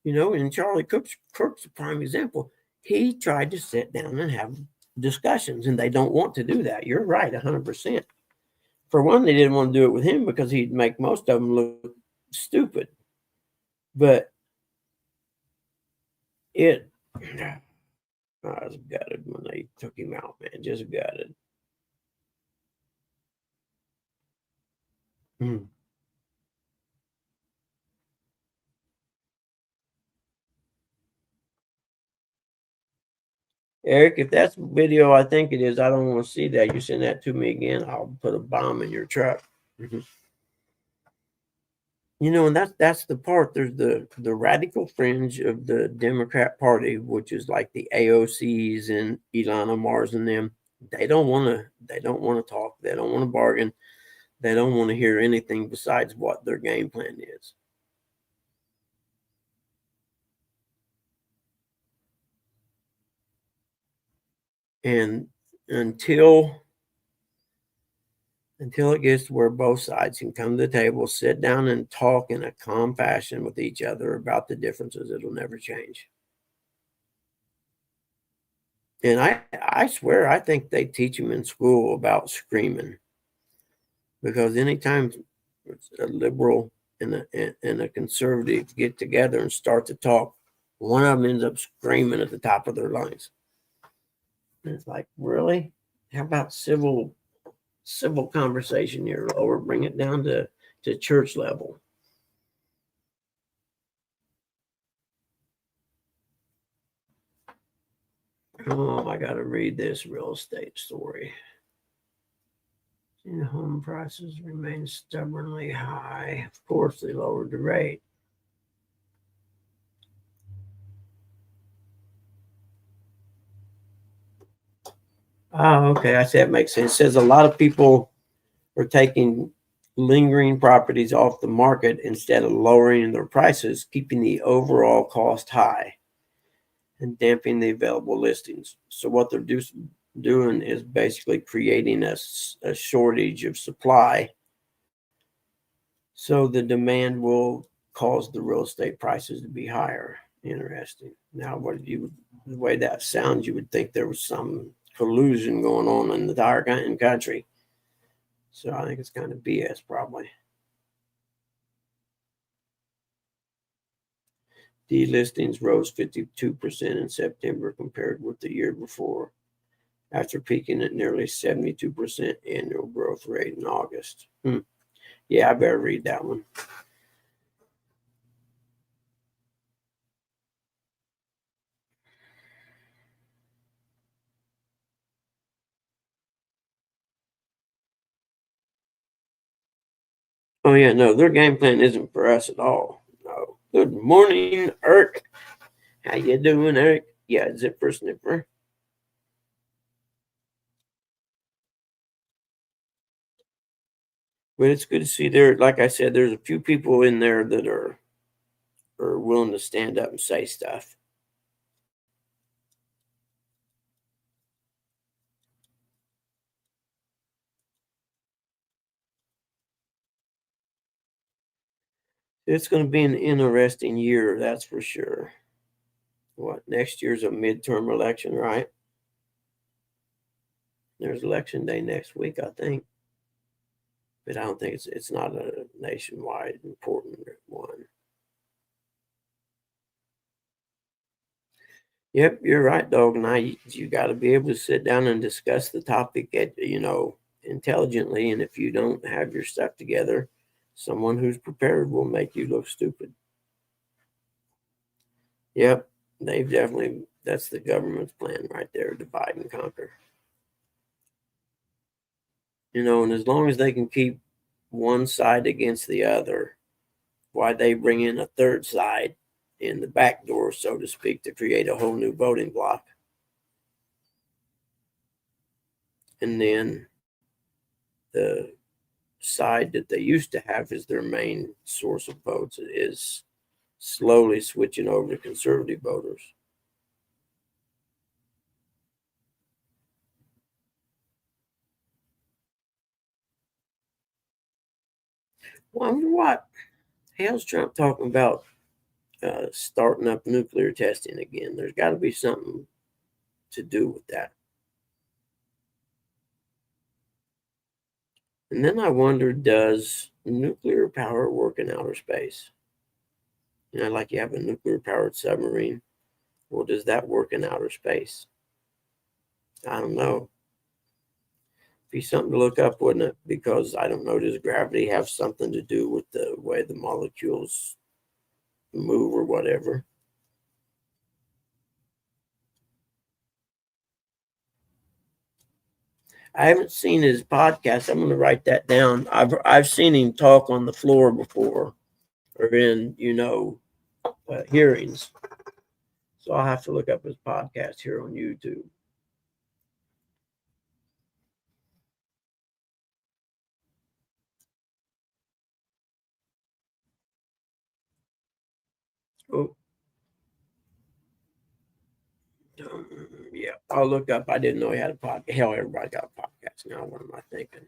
And Charlie Kirk's a prime example. He tried to sit down and have discussions, and they don't want to do that. You're right, 100%. For one, they didn't want to do it with him because he'd make most of them look stupid. But it, I was gutted when they took him out, man. Just gutted. Mm. Eric, if that's video, I think it is. I don't want to see that. You send that to me again, I'll put a bomb in your truck. Mhm. And that's the part. There's the radical fringe of the Democrat Party, which is like the AOCs and Elon Mars and them. They don't want to. They don't want to talk. They don't want to bargain. They don't want to hear anything besides what their game plan is. And until it gets to where both sides can come to the table, sit down and talk in a calm fashion with each other about the differences, it'll never change. And I swear, I think they teach them in school about screaming, because anytime a liberal and a conservative get together and start to talk, one of them ends up screaming at the top of their lungs. And it's like, really? How about civil conversation here, or bring it down to church level? Oh, I got to read this real estate story. Home prices remain stubbornly high. Of course, they lowered the rate. Oh, okay. I see. That makes sense. It says a lot of people are taking lingering properties off the market instead of lowering their prices, keeping the overall cost high and damping the available listings. So what they're doing is basically creating a shortage of supply. So the demand will cause the real estate prices to be higher. Interesting. Now, the way that sounds, you would think there was some collusion going on in the entire country. So I think it's kind of BS, probably. Delistings rose 52% in September compared with the year before, after peaking at nearly 72% annual growth rate in August. Yeah, I better read that one. Oh yeah, no, their game plan isn't for us at all. No. Good morning, Eric. How you doing, Eric? Yeah, Zipper Snipper. But it's good to see there. Like I said, there's a few people in there that are willing to stand up and say stuff. It's going to be an interesting year, that's for sure. What, next year's a midterm election, right? There's election day next week, I think, but I don't think it's not a nationwide important one. Yep, you're right, dog. Now you got to be able to sit down and discuss the topic intelligently. And if you don't have your stuff together, someone who's prepared will make you look stupid. Yep, they've definitely That's the government's plan right there, divide and conquer. And as long as they can keep one side against the other, why they bring in a third side in the back door, so to speak, to create a whole new voting block. And then the side that they used to have as their main source of votes is slowly switching over to conservative voters. Well, I wonder what hell's Trump talking about starting up nuclear testing again. There's got to be something to do with that. And then I wonder, does nuclear power work in outer space? Like you have a nuclear powered submarine. Well, does that work in outer space? I don't know. Be something to look up, wouldn't it? Because I don't know, does gravity have something to do with the way the molecules move or whatever? I haven't seen his podcast. I'm going to write that down. I've seen him talk on the floor before, or in hearings. So I'll have to look up his podcast here on YouTube. Oh, yeah, I'll look up. I didn't know he had a podcast. Hell, everybody got a podcast now. What am I thinking?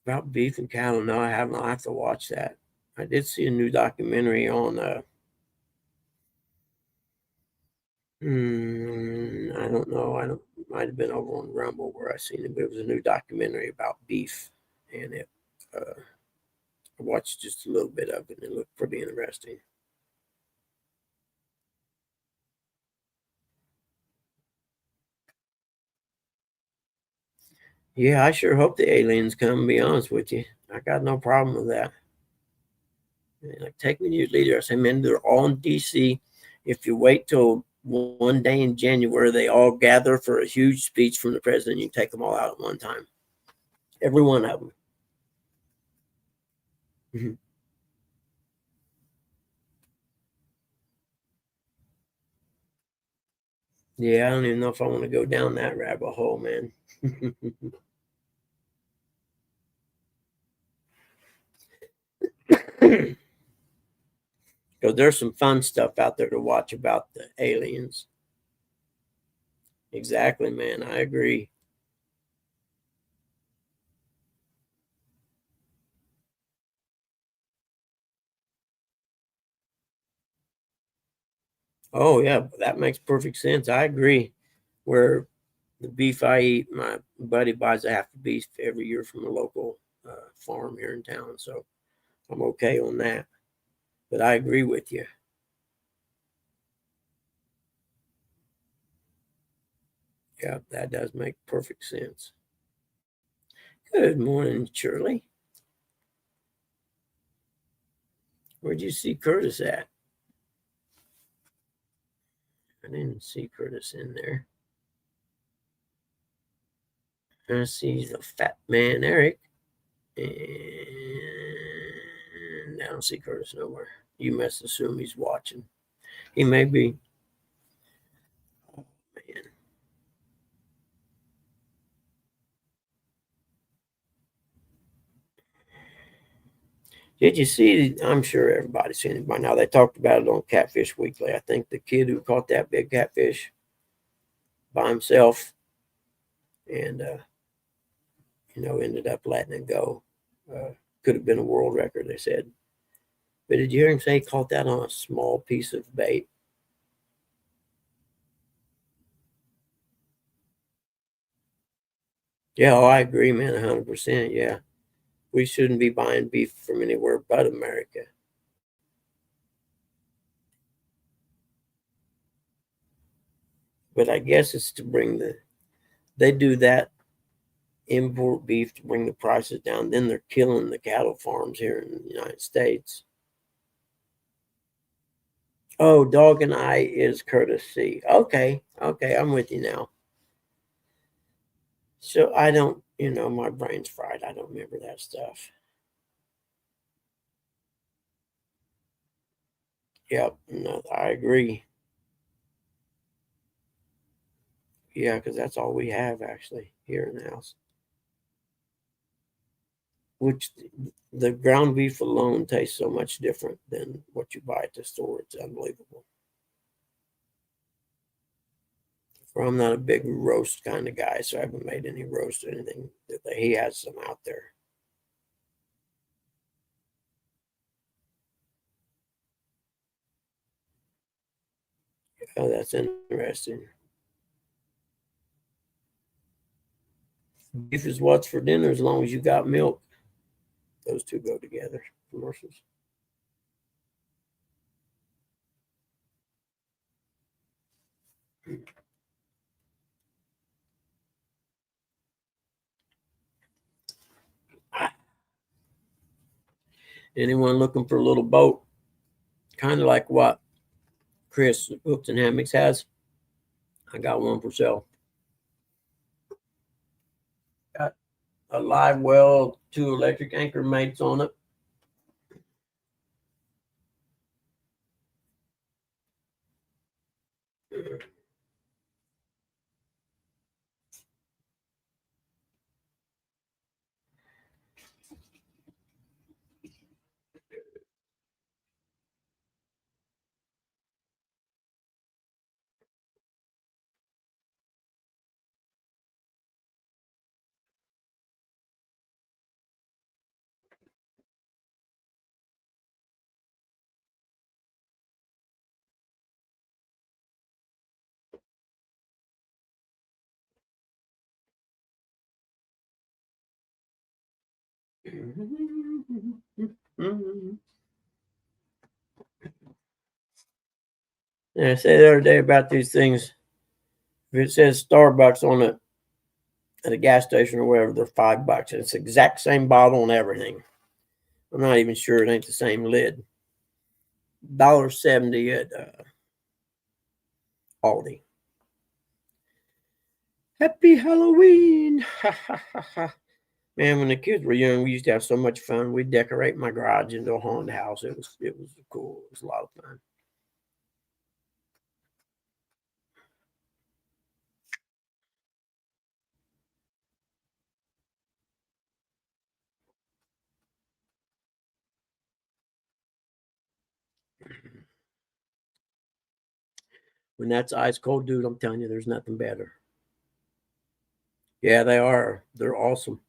About beef and cattle? No, I haven't. I'll have to watch that. I did see a new documentary on. I don't know. I don't. Might have been over on Rumble where I seen it, but it was a new documentary about beef, and it. I watched just a little bit of it, and it looked pretty interesting. Yeah, I sure hope the aliens come. To be honest with you, I got no problem with that. Like, take me to your leader. I say, man, they're all in D.C. If you wait till one day in January, they all gather for a huge speech from the president. You can take them all out at one time, every one of them. Mm-hmm. Yeah, I don't even know if I want to go down that rabbit hole, man. Because there's some fun stuff out there to watch about the aliens. Exactly, man. I agree. Oh, yeah, that makes perfect sense. I agree. Where the beef I eat, my buddy buys a half a beef every year from a local farm here in town. So I'm okay on that. But I agree with you. Yeah, that does make perfect sense. Good morning, Shirley. Where'd you see Curtis at? I didn't see Curtis in there. I see the fat man, Eric. And I don't see Curtis nowhere. You must assume he's watching. He may be. Oh, man. Did you see? I'm sure everybody's seen it by now. They talked about it on Catfish Weekly. I think the kid who caught that big catfish by himself and, ended up letting it go. Could have been a world record, they said. But did you hear him say he caught that on a small piece of bait? Yeah, oh, I agree, man, 100%. Yeah. We shouldn't be buying beef from anywhere but America. But I guess it's to they do that import beef to bring the prices down. Then they're killing the cattle farms here in the United States. Oh, dog and I is courtesy. Okay, okay, I'm with you now. So I don't, my brain's fried. I don't remember that stuff. Yep, no, I agree. Yeah, because that's all we have actually here in the house. Which the ground beef alone tastes so much different than what you buy at the store. It's unbelievable. Well, I'm not a big roast kind of guy, so I haven't made any roast or anything. He has some out there. Oh, that's interesting. Beef is what's for dinner as long as you got milk. Those two go together. Commercials. Anyone looking for a little boat, kind of like what Chris Hooks and Hammocks has? I got one for sale. Got a live well, two electric anchor mates on it. And I said the other day about these things. If it says Starbucks on it at a gas station or wherever, they're $5. It's the exact same bottle and everything. I'm not even sure it ain't the same lid. $1.70 at Aldi. Happy Halloween! Ha ha ha ha! Man, when the kids were young, we used to have so much fun. We'd decorate my garage into a haunted house. It was cool. It was a lot of fun. When that's ice cold, dude, I'm telling you, there's nothing better. Yeah, they are. They're awesome.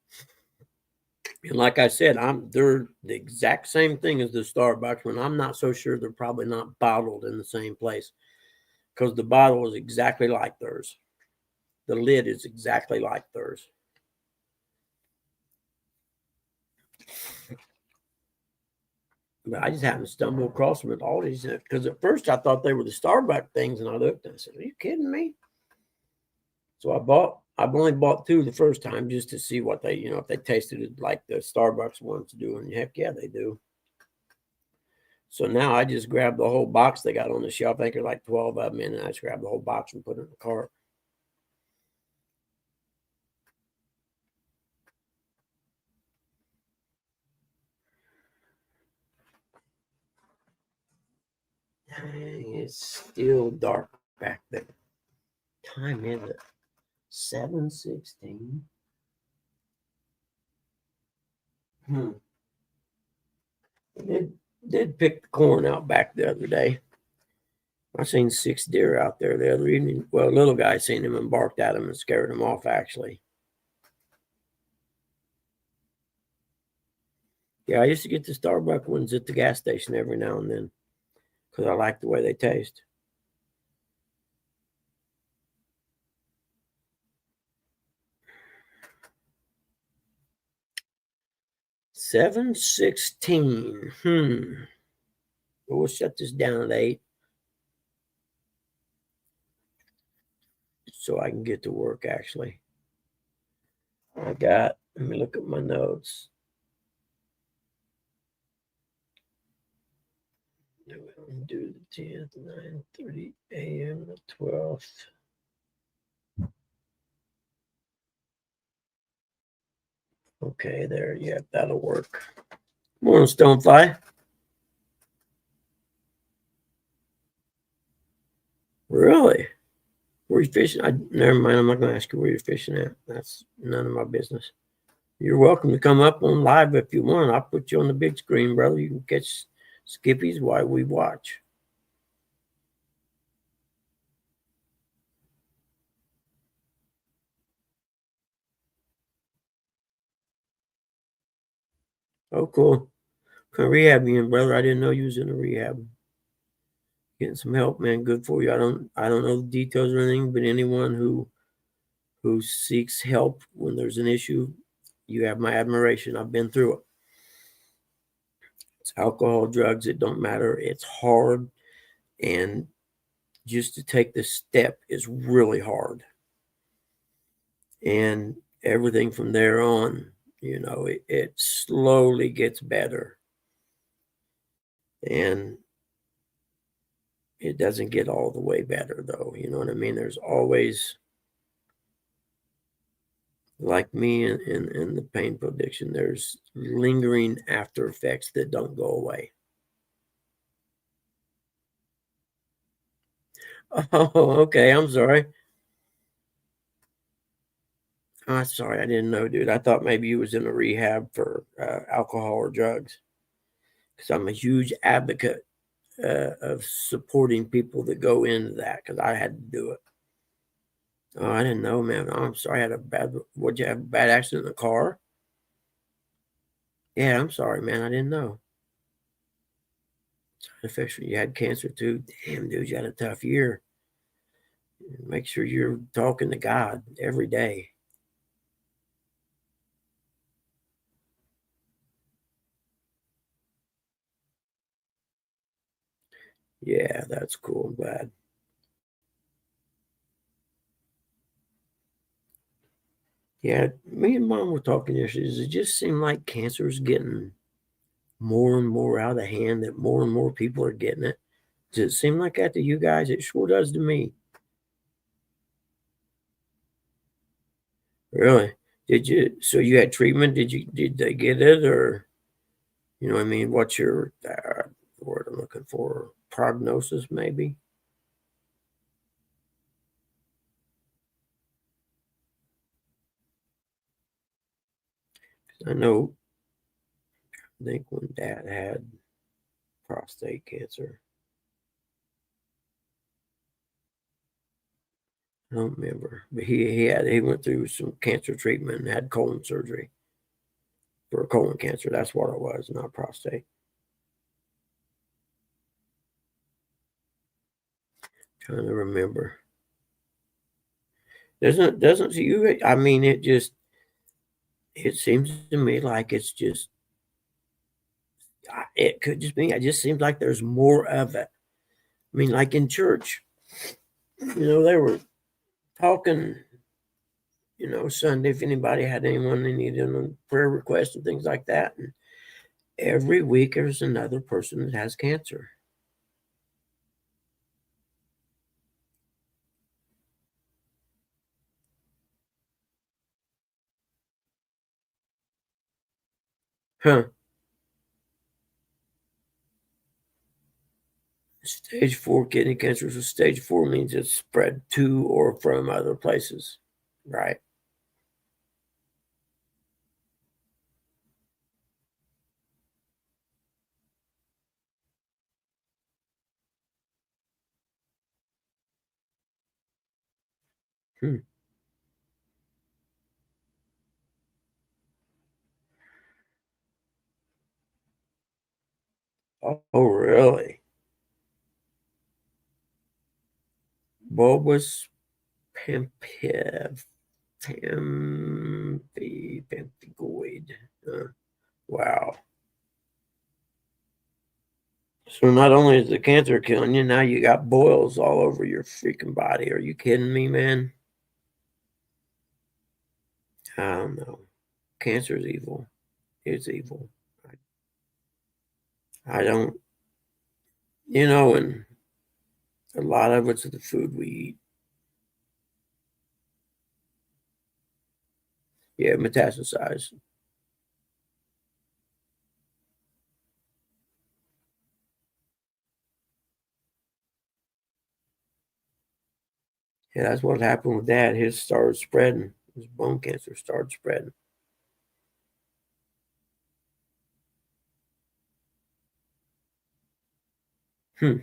And like I said, they're the exact same thing as the Starbucks. When I'm not so sure they're probably not bottled in the same place because the bottle is exactly like theirs. The lid is exactly like theirs. But I just happened to stumble across them at Aldi's because at first I thought they were the Starbucks things, and I looked and I said, "Are you kidding me?" So I've only bought two the first time just to see what they, if they tasted it like the Starbucks ones do. And heck yeah, they do. So now I just grabbed the whole box they got on the shelf. I think there's like 12 of them in, and I just grabbed the whole box and put it in the cart. Dang, it's still dark back there. Time is it? 7:16. Hmm. Did pick the corn out back the other day. I seen 6 deer out there the other evening. Well, a little guy seen him and barked at him and scared him off. Actually, yeah, I used to get the Starbucks ones at the gas station every now and then because I like the way they taste. 7:16. We'll shut this down at 8 so I can get to work. Actually, let me look at my notes. Do the 10th, 9:30 a.m. the 12th. Okay, there. Yeah, that'll work. Morning, Stonefly. Really? Where you fishing? Never mind. I'm not going to ask you where you're fishing at. That's none of my business. You're welcome to come up on live if you want. I'll put you on the big screen, brother. You can catch Skippies while we watch. Oh, cool. Can rehab you in, brother. I didn't know you was in a rehab. Getting some help, man. Good for you. I don't know the details or anything, but anyone who seeks help when there's an issue, you have my admiration. I've been through it. It's alcohol, drugs, it don't matter. It's hard. And just to take the step is really hard. And everything from there on, it slowly gets better. And it doesn't get all the way better, though. You know what I mean? There's always, like me in the painful addiction, there's lingering after effects that don't go away. Oh, okay. I'm sorry. I'm sorry. I didn't know, dude. I thought maybe you was in a rehab for alcohol or drugs. Because I'm a huge advocate of supporting people that go into that. Because I had to do it. Oh, I didn't know, man. I'm sorry. I had a bad. Would you have a bad accident in the car? Yeah, I'm sorry, man. I didn't know. Officially, you had cancer too. Damn, dude, you had a tough year. Make sure you're talking to God every day. Yeah, that's cool. I'm glad. Yeah, me and mom were talking yesterday. Does it just seem like cancer is getting more and more out of hand, that more and more people are getting it? Does it seem like that to you guys? It sure does to me. Really? Did you? So you had treatment? Did they get it, or you know what I mean? What's your word I'm looking for? Prognosis, maybe? I know. I think when Dad had prostate cancer, I don't remember, but he went through some cancer treatment and had colon surgery for colon cancer. That's what it was, not prostate. Trying to remember. Doesn't you? I mean, it seems to me like it's just it could just be. It just seems like there's more of it. I mean, like in church, they were talking. Sunday if anybody had anyone they needed a prayer request and things like that. And every week there's another person that has cancer. Huh. Stage 4 kidney cancer. So stage 4 means it's spread to or from other places, right? Hmm. Oh, really? Bulbous pemphigoid. Wow. So not only is the cancer killing you, now you got boils all over your freaking body. Are you kidding me, man? I don't know. Cancer is evil. It's evil. I don't. And a lot of it's the food we eat. Yeah, metastasized. Yeah, that's what happened with Dad. His started spreading. His bone cancer started spreading. Hmm.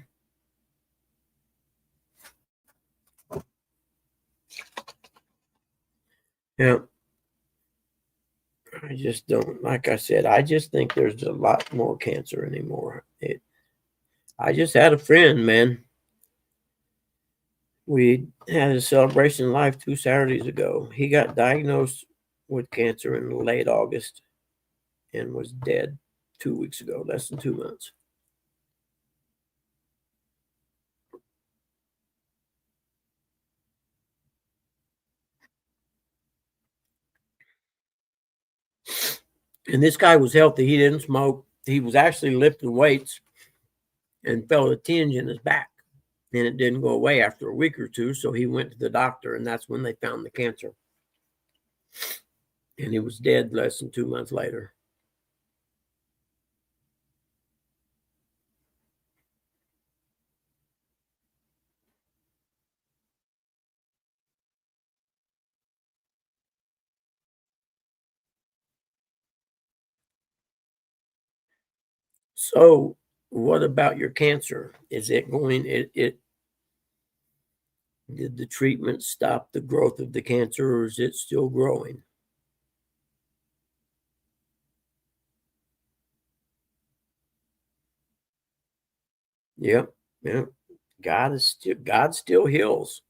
Yeah. I just don't, like I said, I just think there's a lot more cancer anymore. I just had a friend, man. We had a celebration of life 2 Saturdays ago. He got diagnosed with cancer in late August and was dead 2 weeks ago, less than 2 months. And this guy was healthy. He didn't smoke. He was actually lifting weights and felt a tinge in his back. And it didn't go away after a week or two. So he went to the doctor, and that's when they found the cancer. And he was dead less than 2 months later. So, what about your cancer? Is it going? It did the treatment stop the growth of the cancer, or is it still growing? Yep, yep. God still heals.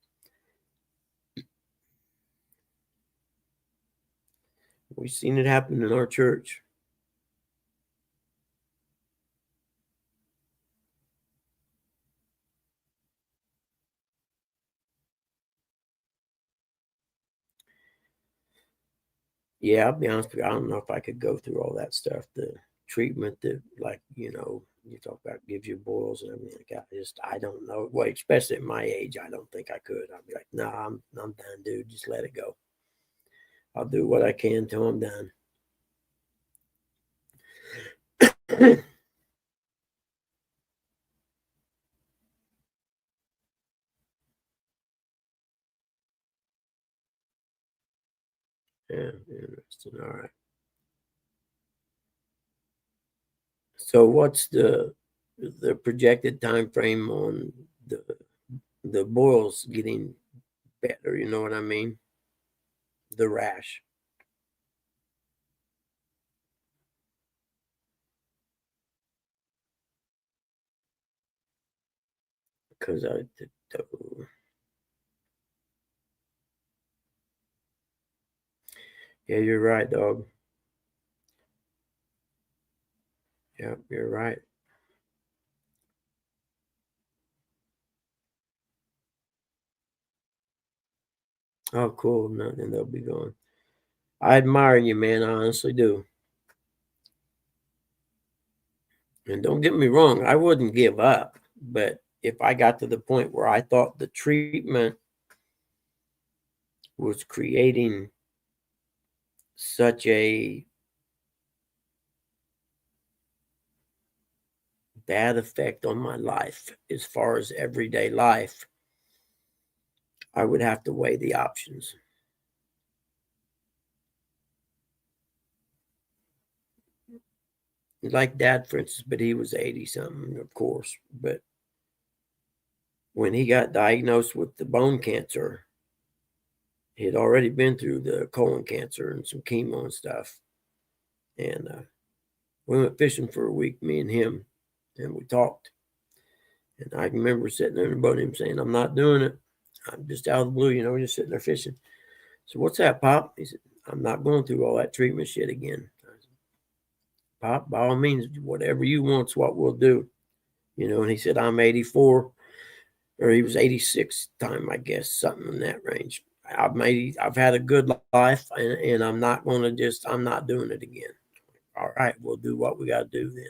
We've seen it happen in our church. Yeah, I'll be honest with you. I don't know if I could go through all that stuff. The treatment that, like, you talk about gives you boils and everything like that. I don't know. Well, especially at my age, I don't think I could. I'd be like, no, I'm done, dude. Just let it go. I'll do what I can till I'm done. Yeah, interesting. All right. So, what's the projected time frame on the boils getting better? You know what I mean? The rash, because yeah, you're right, dog. Yeah, you're right. Oh, cool. No, then they'll be gone. I admire you, man. I honestly do. And don't get me wrong, I wouldn't give up. But if I got to the point where I thought the treatment was creating such a bad effect on my life as far as everyday life, I would have to weigh the options. Like Dad, for instance, but he was 80 something, of course. But when he got diagnosed with the bone cancer, he had already been through the colon cancer and some chemo and stuff. And we went fishing for a week, me and him, and we talked. And I remember sitting there in the boat, him saying, I'm not doing it. I'm just out of the blue, we're just sitting there fishing. So, what's that, Pop? He said, I'm not going through all that treatment shit again. I said, Pop, by all means, whatever you want's what we'll do. And he said, I'm 84, or he was 86 time, I guess, something in that range. I've had a good life, and I'm not doing it again. All right, we'll do what we got to do then.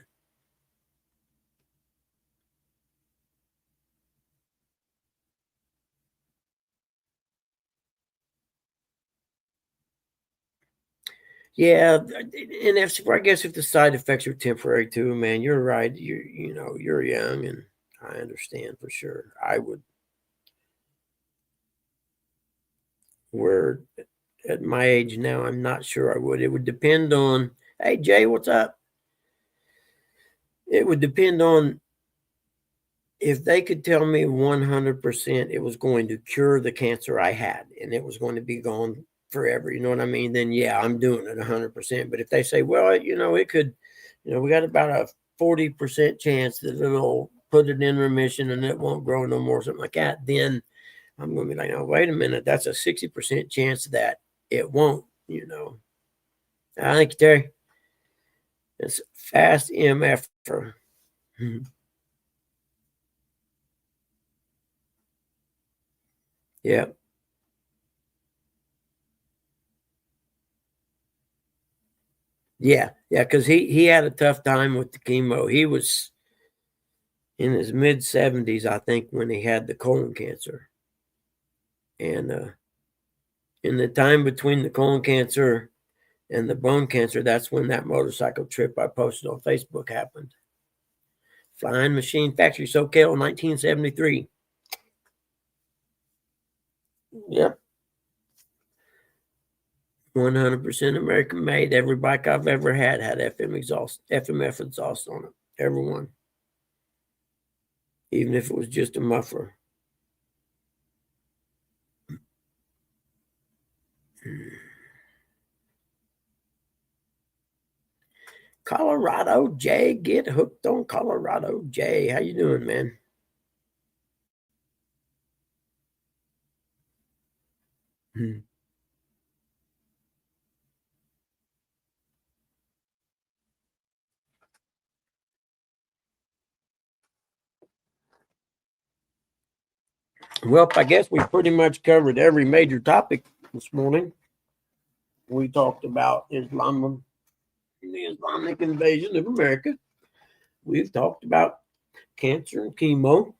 Yeah, and if I guess if the side effects are temporary too, man, you're right. You're young, and I understand for sure. I would, where at my age now, I'm not sure I would. It would depend on. Hey Jay, what's up? It would depend on if they could tell me 100% it was going to cure the cancer I had and it was going to be gone forever, you know what I mean? Then yeah, I'm doing it 100%. But if they say, well, it could, we got about a 40% chance that it'll put it in remission and it won't grow no more, something like that, then I'm going to be like, no, wait a minute, that's a 60% chance that it won't. I think, Terry, it's fast MF. Yeah. Yeah, yeah, because he had a tough time with the chemo. He was in his mid-70s, I think, when he had the colon cancer. And in the time between the colon cancer and the bone cancer, that's when that motorcycle trip I posted on Facebook happened. Flying Machine Factory, SoCal, 1973. Yep. 100% American made. Every bike I've ever had FMF exhaust on it. Every one. Even if it was just a muffler. Colorado Jay, get hooked on Colorado Jay. How you doing, man? Hmm. Well, I guess we pretty much covered every major topic this morning. We talked about Islam, the Islamic invasion of America. We've talked about cancer and chemo.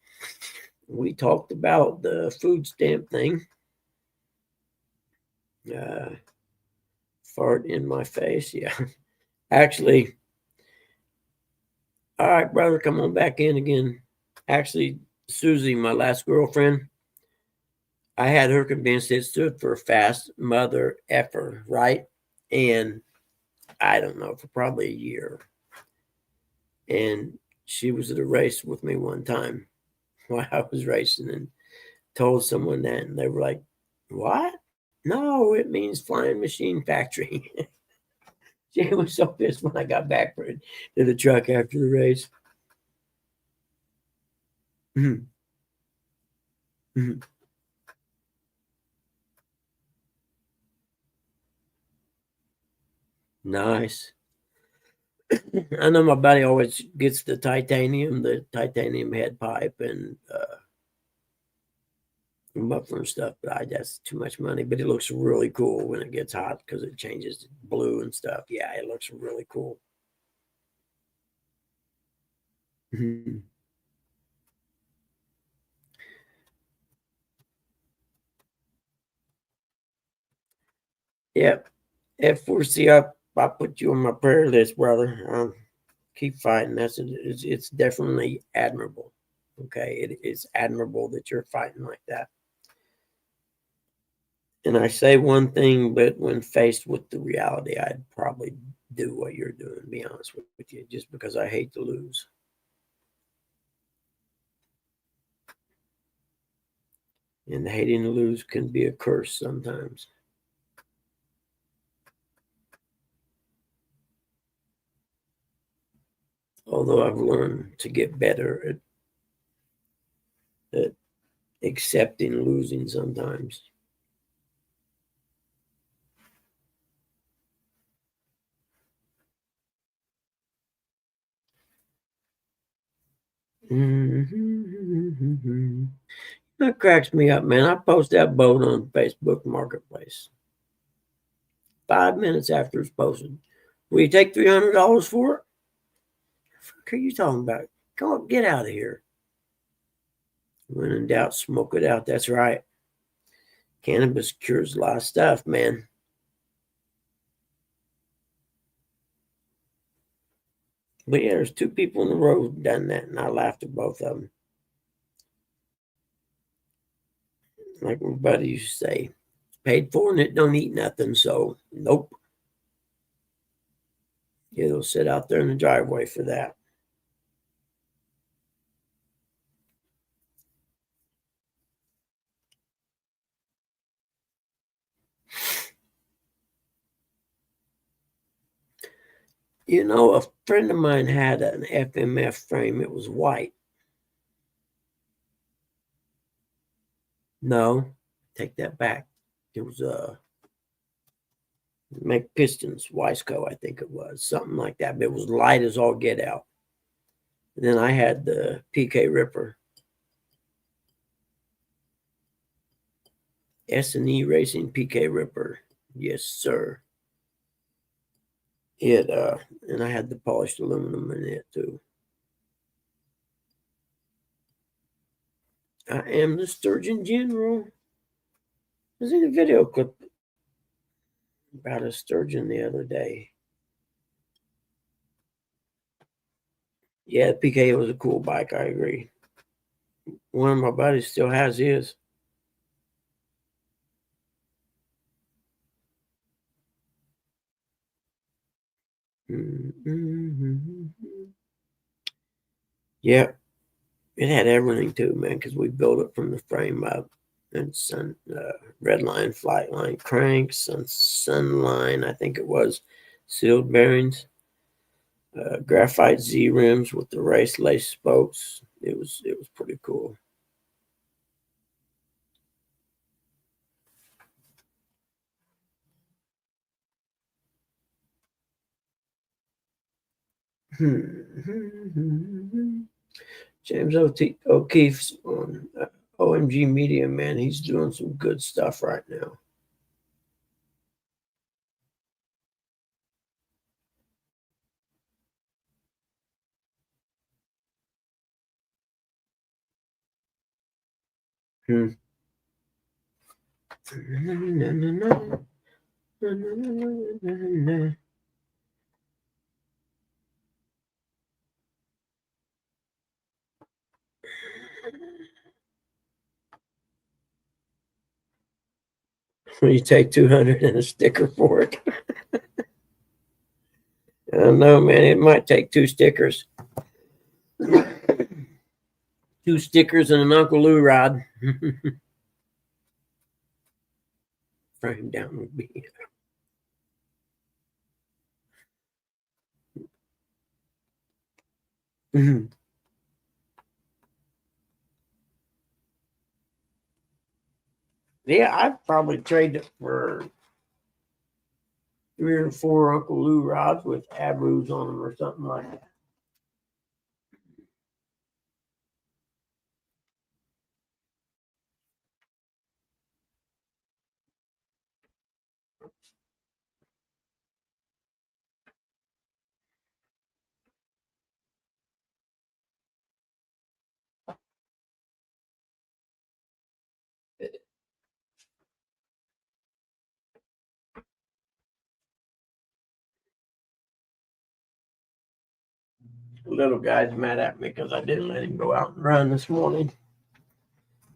We talked about the food stamp thing. Uh, Fart in my face. Yeah. Actually, all right, brother, come on back in again. Actually, Susie, my last girlfriend, I had her convinced it stood for fast mother effer, right? And I don't know, for probably a year. And she was at a race with me one time while I was racing and told someone that, and they were like, "What? No, it means Flying Machine Factory." She was so pissed when I got back to the truck after the race. Mhm, mhm. Nice. I know my buddy always gets the titanium head pipe and muffler and stuff, but that's too much money. But it looks really cool when it gets hot because it changes blue and stuff. Yeah, it looks really cool. Mhm. Yep. F4C up. I put you on my prayer list, brother. Keep fighting. It's definitely admirable. Okay, it's admirable that you're fighting like that. And I say one thing, but when faced with the reality, I'd probably do what you're doing. To be honest with you, just because I hate to lose. And hating to lose can be a curse sometimes. Although I've learned to get better at accepting losing sometimes. Mm-hmm. That cracks me up, man. I post that boat on Facebook Marketplace 5 minutes after it's posted. Will you take $300 for it? What are you talking about? Come on, get out of here. When in doubt, smoke it out. That's right. Cannabis cures a lot of stuff, man. But yeah, there's two people in the road done that, and I laughed at both of them. Like my buddy used to say, paid for and it don't eat nothing, so nope. It'll sit out there in the driveway for that. You know, a friend of mine had an FMF frame. It was white. No, take that back. It was a Make Pistons, Wiseco, I think it was, something like that. But it was light as all get out. And then I had the PK Ripper, S&E Racing PK Ripper. Yes, sir. It and I had the polished aluminum in it too. I am the Sturgeon General. I was in a video clip about a sturgeon the other day. Yeah, the PK was a cool bike. I agree. One of my buddies still has his. Mm-hmm. Yeah, it had everything too, man, because we built it from the frame up. And red line, flight line, cranks, and sun line, I think it was, sealed bearings, graphite Z rims with the race lace spokes. It was pretty cool. James O'Keefe's on OMG Media, man. He's doing some good stuff right now. Hmm. You take 200 and a sticker for it. I don't know, man. It might take two stickers. Two stickers and an Uncle Lou rod. Frame down would be. Yeah, I'd probably trade it for 3 or 4 Uncle Lou rods with Abus on them or something like that. The little guy's mad at me because I didn't let him go out and run this morning.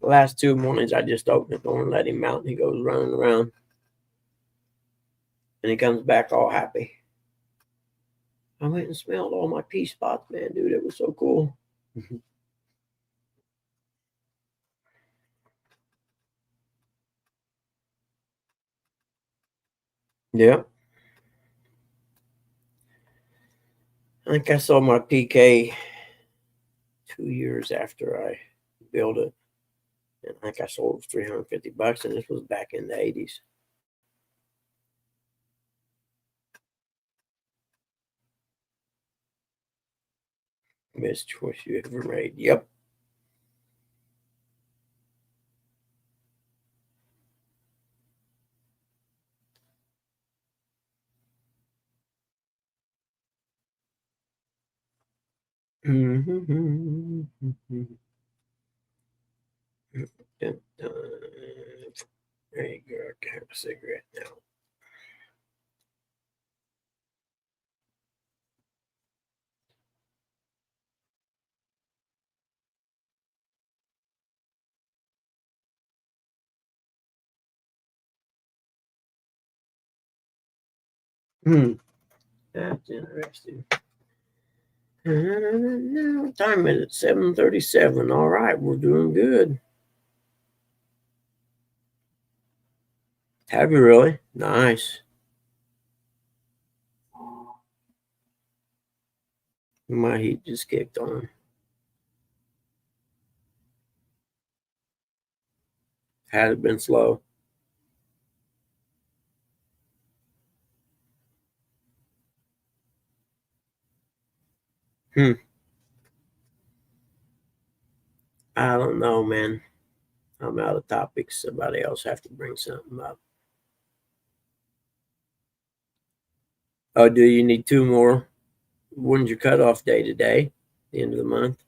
The last 2 mornings, I just opened the door and let him out, and he goes running around. And he comes back all happy. I went and smelled all my pea spots, man, dude. It was so cool. Yeah. I think I sold my PK 2 years after I built it. And I think I sold it for $350, and this was back in the 80s. Best choice you ever made. Yep. Mm-hmm. There you go. I can have a cigarette now. Hmm. That's interesting. What time is it? 7:37. All right, we're doing good. Have you really? Nice. My heat just kicked on. Had it been slow? Hmm. I don't know, man. I'm out of topics. Somebody else have to bring something up. Oh, do you need two more? When's your cutoff day today? The end of the month?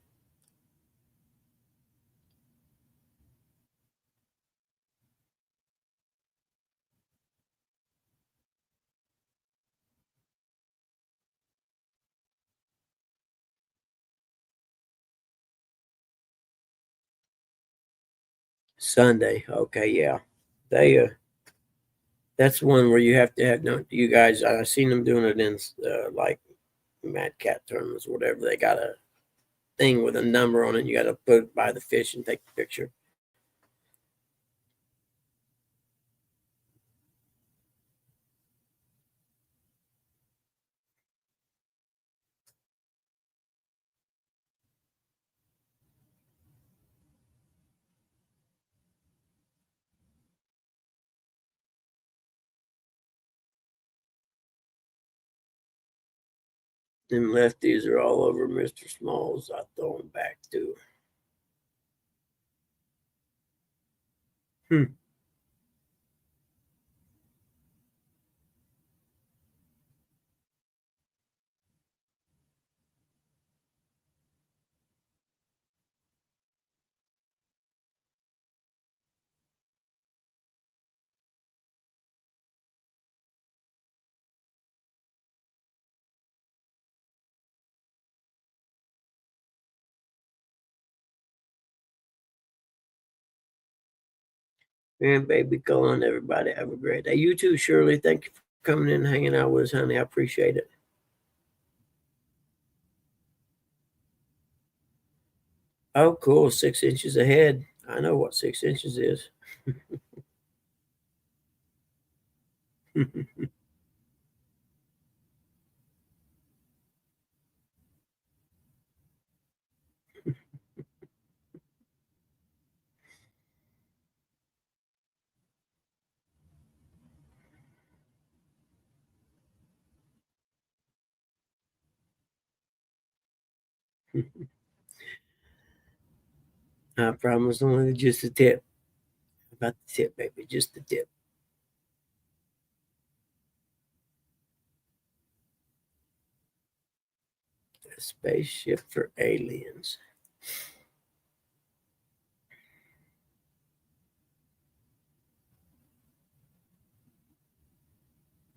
Sunday. Okay, yeah. They that's one where you have to have no you guys I seen them doing it in like Mad Cat tournaments or whatever. They got a thing with a number on it. You got to put it by the fish and take the picture. Them lefties are all over Mr. Smalls. I throw them back too. Hmm. And baby, go on, everybody. Have a great day. You too, Shirley. Thank you for coming in and hanging out with us, honey. I appreciate it. Oh, cool. 6 inches ahead. I know what 6 inches is. I promise only just a tip. About the tip, baby. Just the tip. A spaceship for aliens.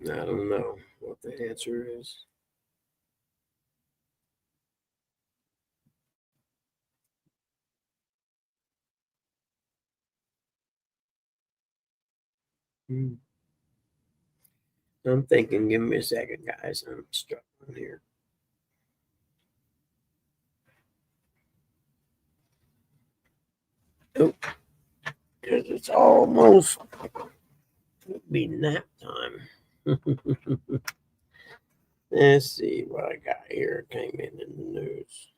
I don't know what the answer is. Hmm. I'm thinking. Give me a second, guys. I'm struggling here. Oh, because it's almost be nap time. Let's see what I got here. Came in the news.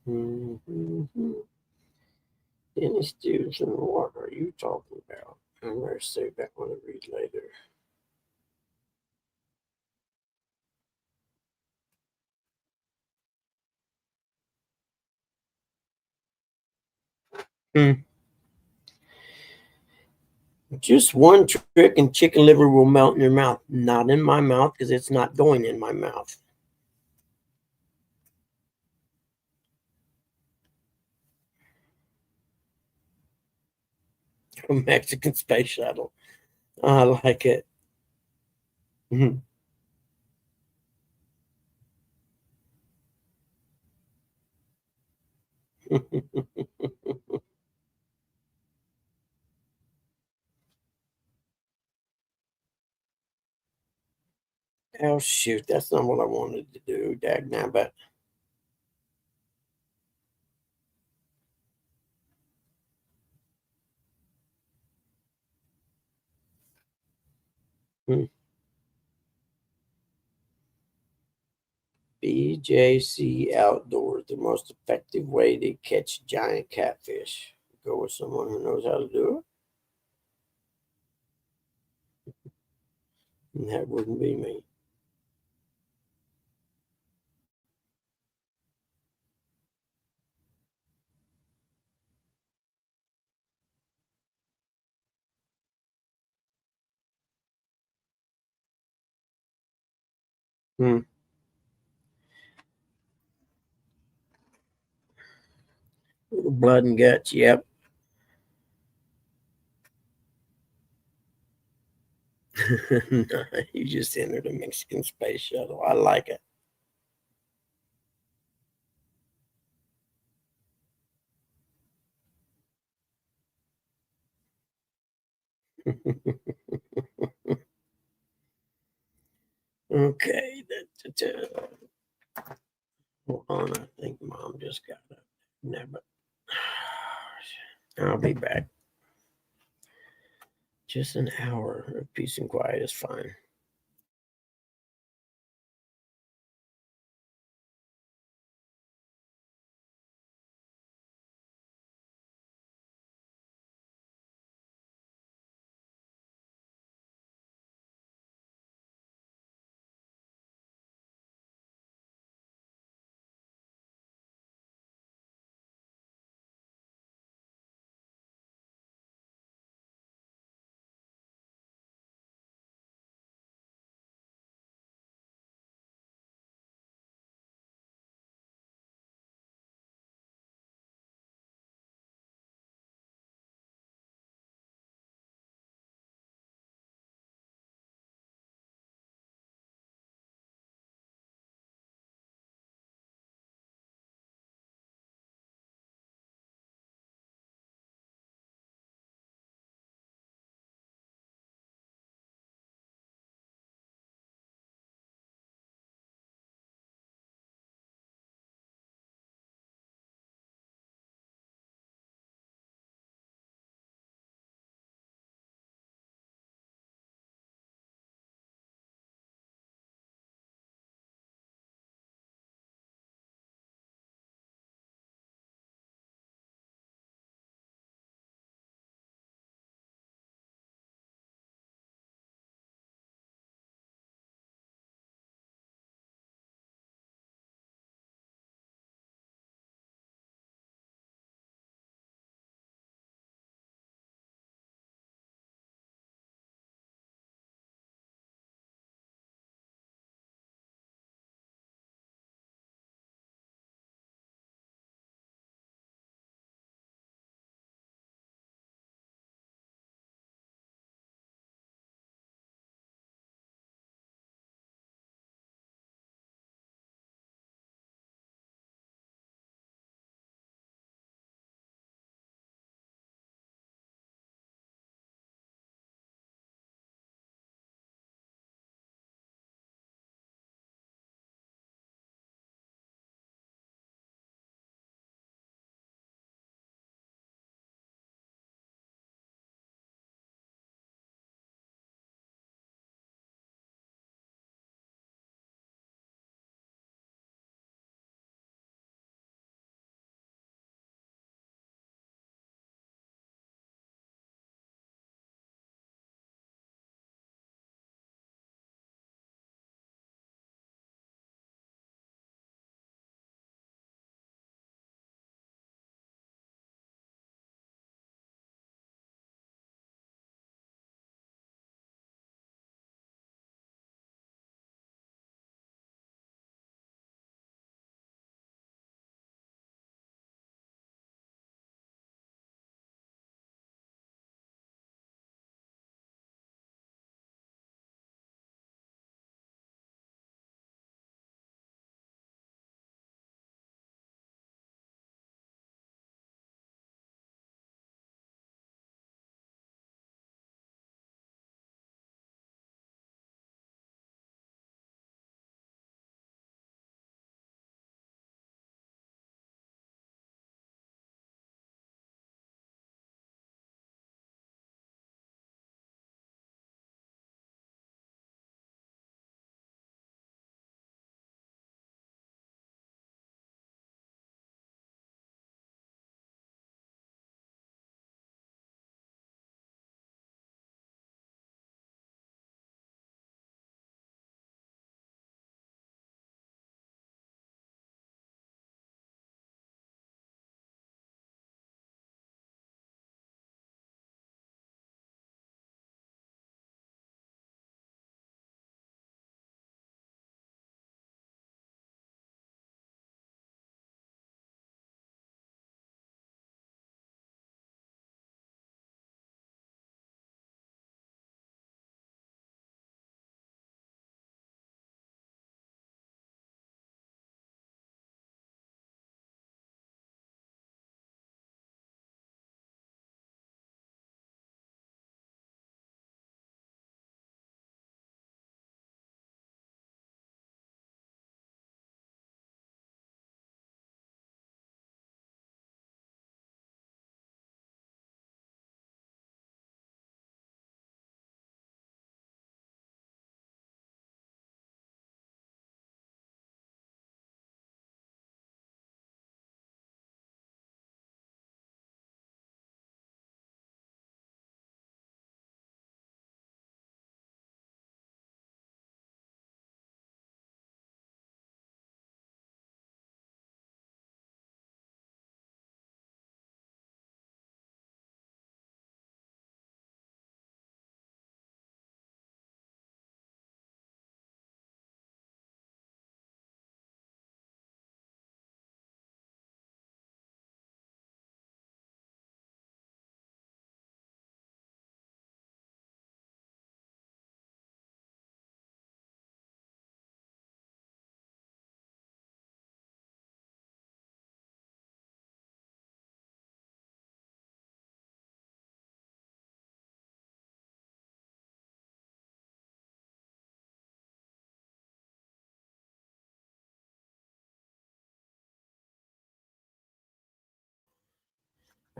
Mm-hmm. Any students and what are you talking about? I'm going to save that one to read later. Hmm. Just one trick and chicken liver will melt in your mouth. Not in my mouth because it's not going in my mouth. A Mexican space shuttle. I like it. Mhm. Oh shoot, that's not what I wanted to do, dag nabbit. Hmm. BJC Outdoors, the most effective way to catch giant catfish. Go with someone who knows how to do it, and that wouldn't be me. Hmm. Blood and guts, yep. You just entered a Mexican space shuttle. I like it. Okay. Hold on, I think mom just got up. Never. I'll be back. Just an hour of peace and quiet is fine.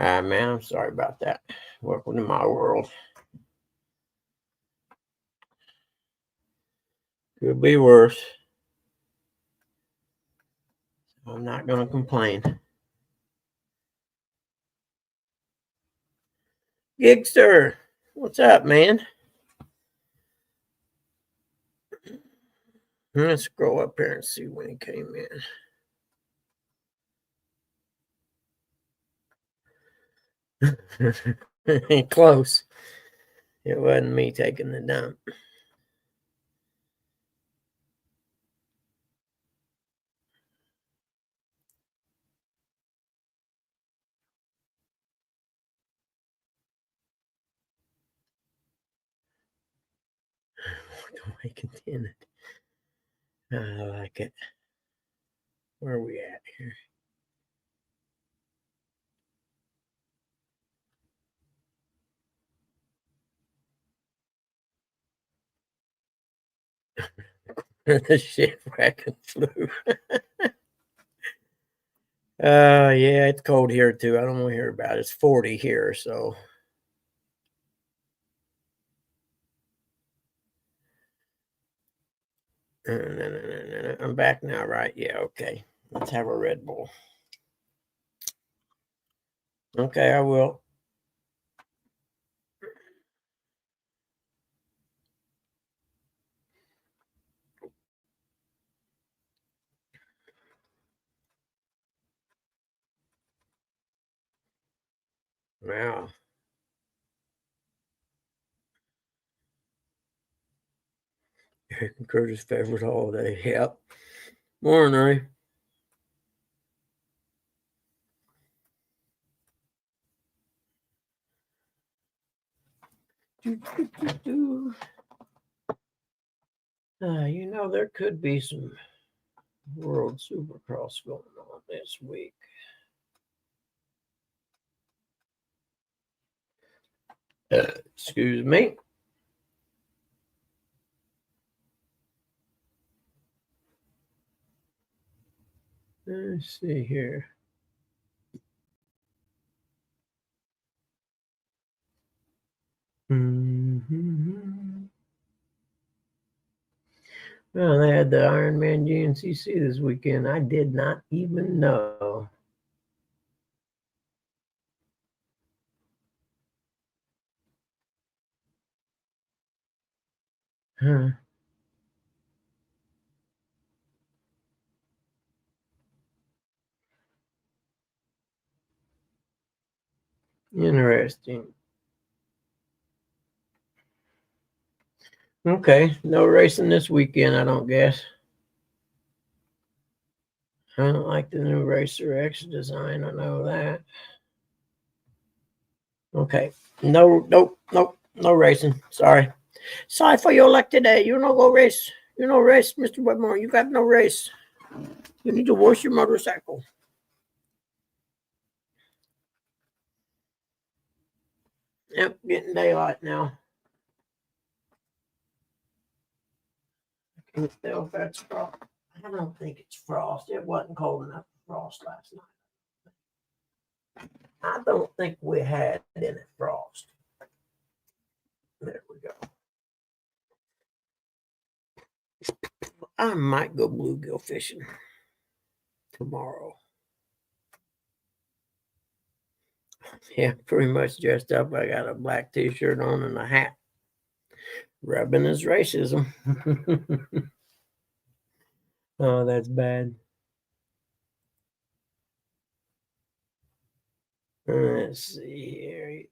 Man, I'm sorry about that. Welcome to my world. Could be worse. I'm not going to complain. Gigster, what's up, man? Let's scroll up here and see when he came in. Close. It wasn't me taking the dump. What do I contend? I like it. Where are we at here? The shit wrecking flu. Yeah, it's cold here too. I don't want to hear about it. It's 40 here, so. I'm back now, right? Yeah, okay. Let's have a Red Bull. Okay, I will. Wow. Eric and Curtis' favorite holiday. Yep. Morning, Ray. There could be some World Supercross going on this week. Excuse me. Let's see here. Mm-hmm. Well, they had the Ironman GNCC this weekend. I did not even know. Huh. Interesting. Okay, no racing this weekend, I don't guess. I don't like the new Racer X design. I know that. Okay. Nope. No racing. Sorry. Sorry for your luck today. You no go race. You no race, Mr. Wetmore. You got no race. You need to wash your motorcycle. Yep, getting daylight now. I can tell if that's frost. I don't think it's frost. It wasn't cold enough for frost last night. I don't think we had any frost. There we go. I might go bluegill fishing tomorrow. Yeah, pretty much dressed up. I got a black t-shirt on and a hat. Rubbing his racism. Oh, that's bad. Let's see here.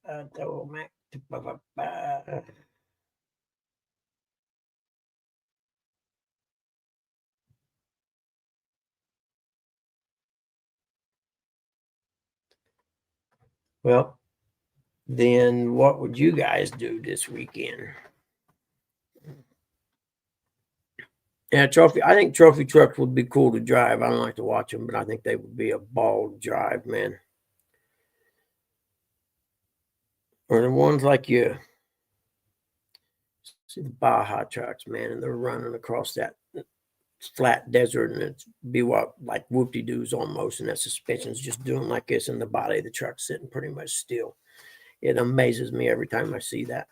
Well, then what would you guys do this weekend? Yeah, trophy. I think trophy trucks would be cool to drive. I don't like to watch them, but I think they would be a ball to drive, man. Or the ones like you see the Baja trucks, man, and they're running across that flat desert, and it's be what like whoop-de-doos almost, and that suspension's just doing like this, and the body of the truck's sitting pretty much still. It amazes me every time I see that.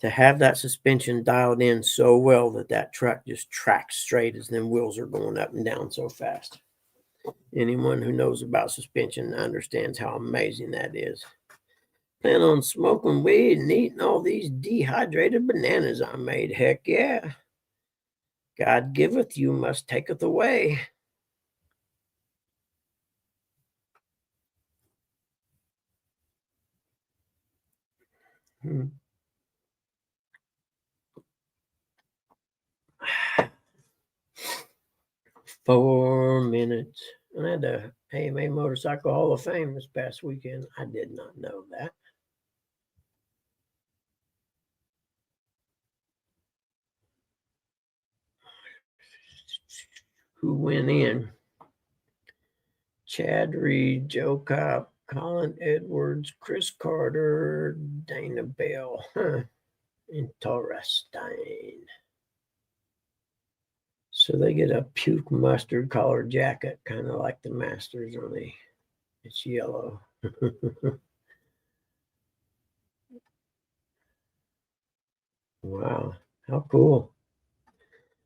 To have that suspension dialed in so well that that truck just tracks straight as them wheels are going up and down so fast. Anyone who knows about suspension understands how amazing that is. Plan on smoking weed and eating all these dehydrated bananas I made. Heck yeah. God giveth, you must taketh away. Hmm. 4 minutes. And I had the AMA Motorcycle Hall of Fame this past weekend. I did not know that. Who went in? Chad Reed, Joe Copp, Colin Edwards, Chris Carter, Dana Bell, interesting. So they get a puke mustard collared jacket, kind of like the Masters, only it's yellow. Wow, how cool.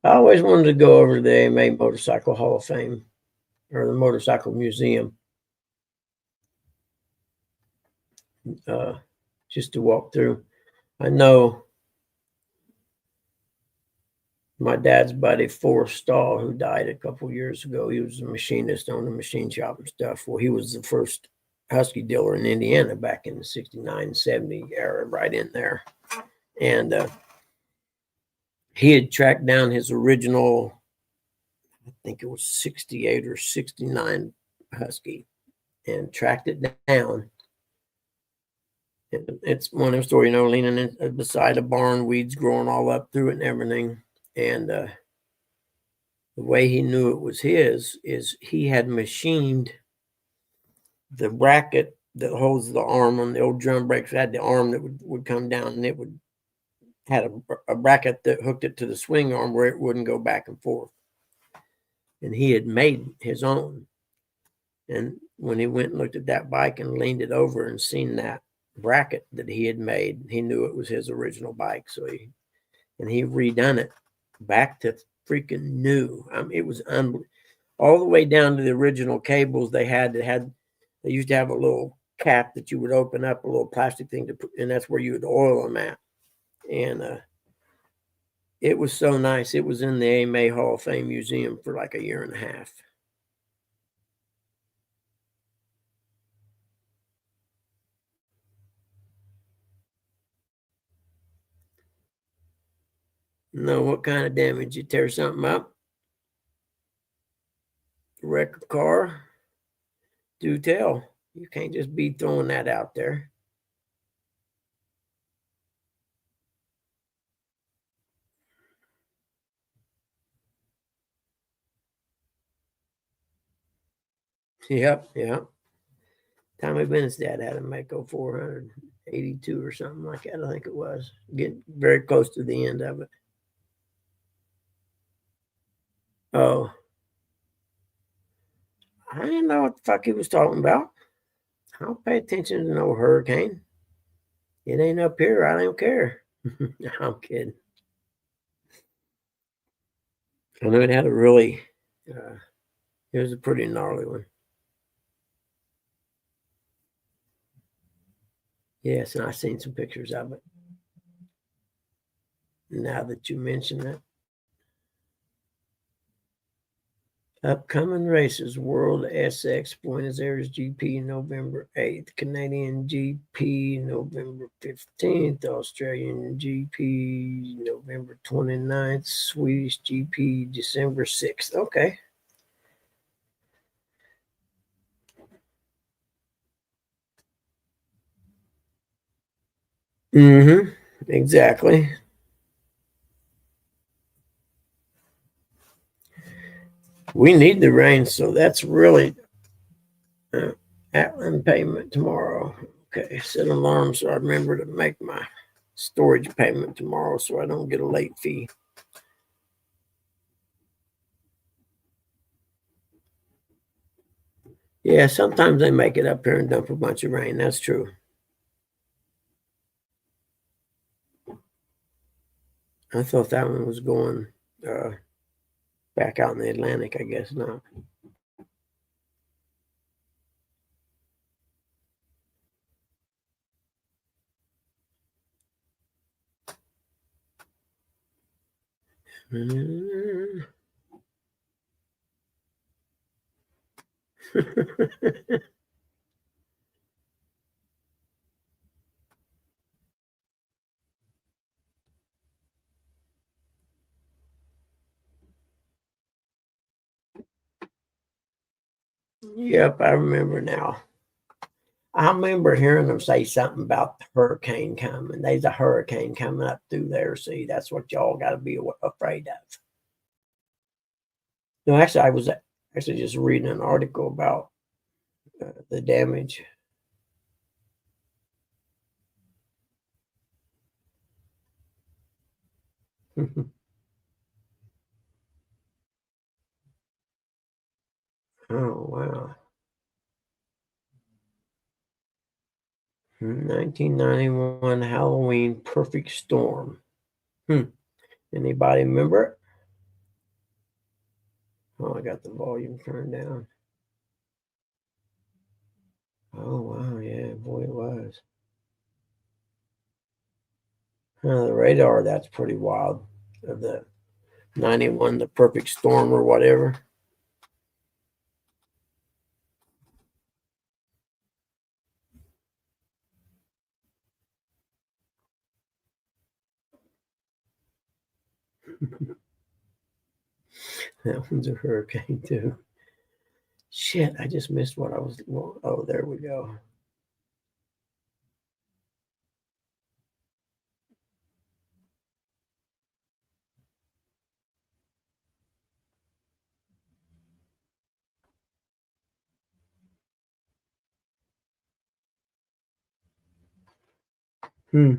I always wanted to go over to the AMA Motorcycle Hall of Fame or the Motorcycle Museum just to walk through. I know my dad's buddy, Forrest Stahl, who died a couple years ago. He was a machinist on the machine shop and stuff. Well, he was the first Husky dealer in Indiana back in the 69, 70 era, right in there. And he had tracked down his original, I think it was 68 or 69 Husky, and tracked it down. It's one of them stories, leaning in, beside a barn, weeds growing all up through it and everything. And the way he knew it was his is he had machined the bracket that holds the arm on the old drum brakes. Had the arm that would come down, and it would had a bracket that hooked it to the swing arm where it wouldn't go back and forth. And he had made his own. And when he went and looked at that bike and leaned it over and seen that bracket that he had made, he knew it was his original bike. So he redone it back to freaking new. I mean, it was all the way down to the original cables they had. They used to have a little cap that you would open up, a little plastic thing to put, and that's where you would oil them at. And it was so nice. It was in the AMA Hall of Fame Museum for like a year and a half. Know what kind of damage? You tear something up? Wreck a car? Do tell. You can't just be throwing that out there. Yep. Tommy Bennett's dad had a Mako 482 or something like that. I think it was. Getting very close to the end of it. Oh. I didn't know what the fuck he was talking about. I don't pay attention to no hurricane. It ain't up here. I don't care. I'm kidding. I know it had a really, it was a pretty gnarly one. Yes, and I've seen some pictures of it. Now that you mention it. Upcoming races: World SX Buenos Aires GP November 8th, Canadian GP November 15th, Australian GP November 29th, Swedish GP December 6th. Okay. Exactly. We need the rain, so that's really Atlan payment tomorrow. Okay, set an alarm so I remember to make my storage payment tomorrow so I don't get a late fee. Yeah, sometimes they make it up here and dump a bunch of rain. That's true. I thought that one was going back out in the Atlantic. I guess not. Yep, I remember now. I remember hearing them say something about the hurricane coming. There's a hurricane coming up through there. See, that's what y'all got to be afraid of. No, actually, I was actually just reading an article about the damage. Oh, wow. 1991 Halloween Perfect Storm. Hmm. Anybody remember it? Oh, I got the volume turned down. Oh, wow. Yeah, boy, it was. The radar, that's pretty wild. Of the 91, the perfect storm or whatever. That one's a hurricane, too. Shit, I just missed what I was. Oh, there we go. Hmm.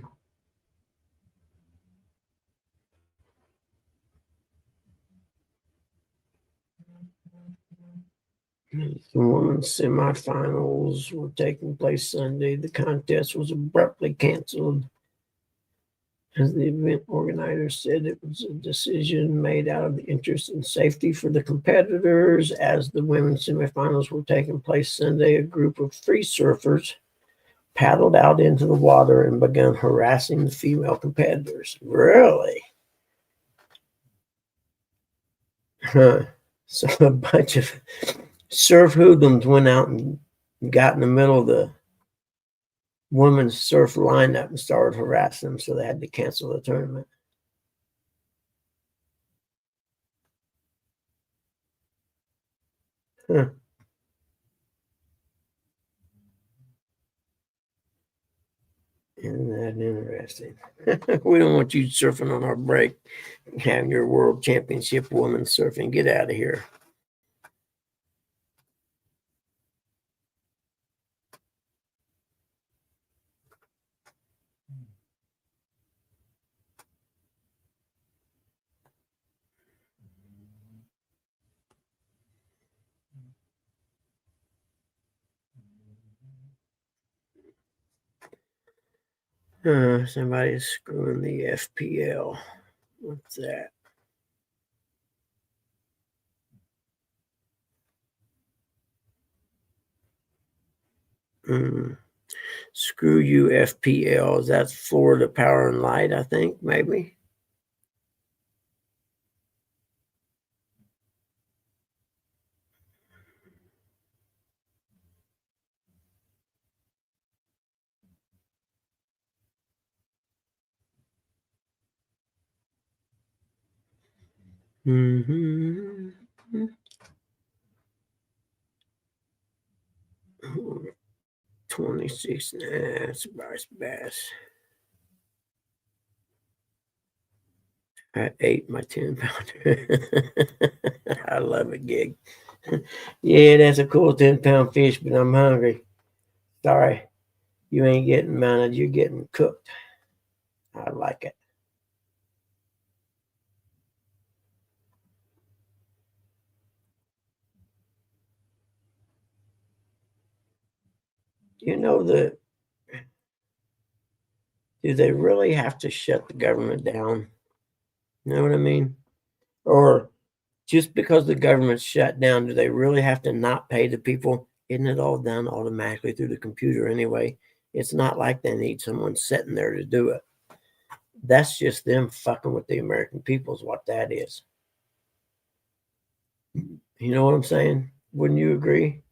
The women's semifinals were taking place Sunday. The contest was abruptly canceled as the event organizers said it was a decision made out of the interest and safety for the competitors. As the women's semifinals were taking place Sunday, a group of free surfers paddled out into the water and began harassing the female competitors. Really? Huh. So a bunch of surf hoodlums went out and got in the middle of the women's surf lineup and started harassing them, so they had to cancel the tournament. Huh. Isn't that interesting? We don't want you surfing on our break, having your world championship women's surfing. Get out of here. Somebody's screwing the FPL. What's that? Mm. Screw you, FPL. Is that Florida Power and Light? I think maybe. Mm-hmm. 26. Nah, it's Bryce Bass. I ate my 10-pounder. I love it, gig. Yeah, that's a cool 10-pound fish, but I'm hungry. Sorry, you ain't getting mounted. You're getting cooked. I like it. you know that do they really have to shut the government down? You know what I mean? Or just because the government's shut down, do they really have to not pay the people? Isn't it all done automatically through the computer anyway? It's not like they need someone sitting there to do it. That's just them fucking with the American people, is what that is. You know what I'm saying? Wouldn't you agree?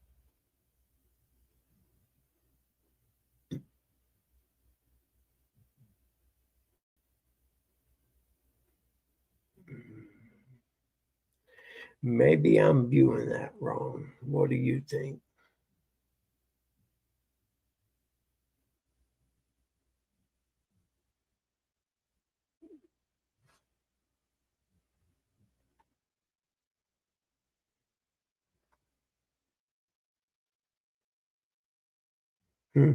Maybe I'm viewing that wrong. What do you think? Hmm.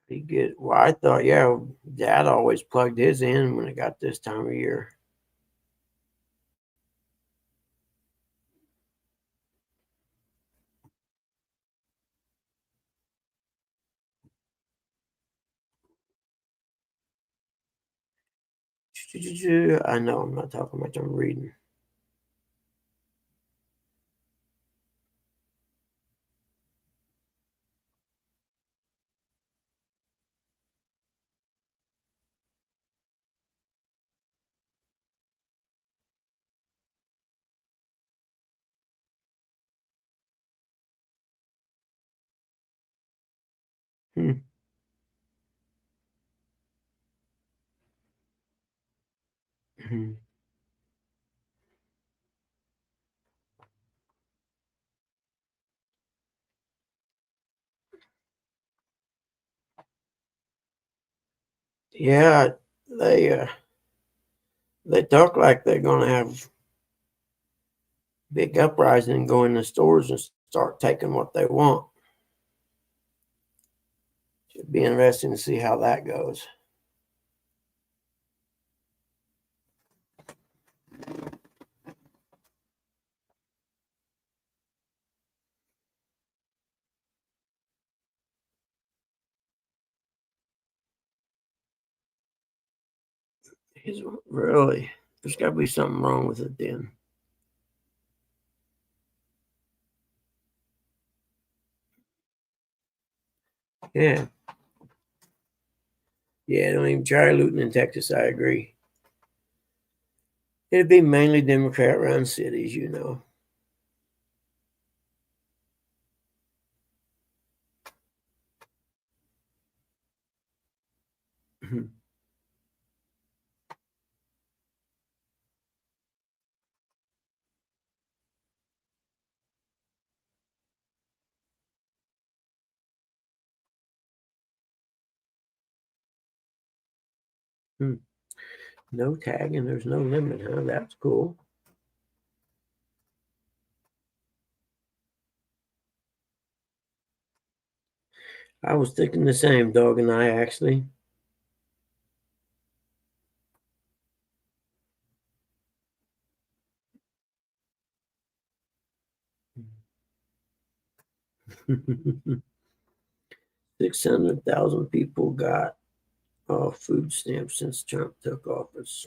Be good. Well, I thought, yeah, Dad always plugged his in when it got this time of year. I know I'm not talking much. I'm reading. Hmm. Hmm. Yeah, they uh, they talk like they're gonna have big uprising and go in the stores and start taking what they want. Should be interesting to see how that goes. He's really, there's got to be something wrong with it then. Yeah, yeah. Don't even try looting in Texas. I agree. It'd be mainly Democrat-run cities, you know. No tag and there's no limit, huh? That's cool. I was thinking the same, dog and I actually. Mm. 600,000 people got food stamps since Trump took office.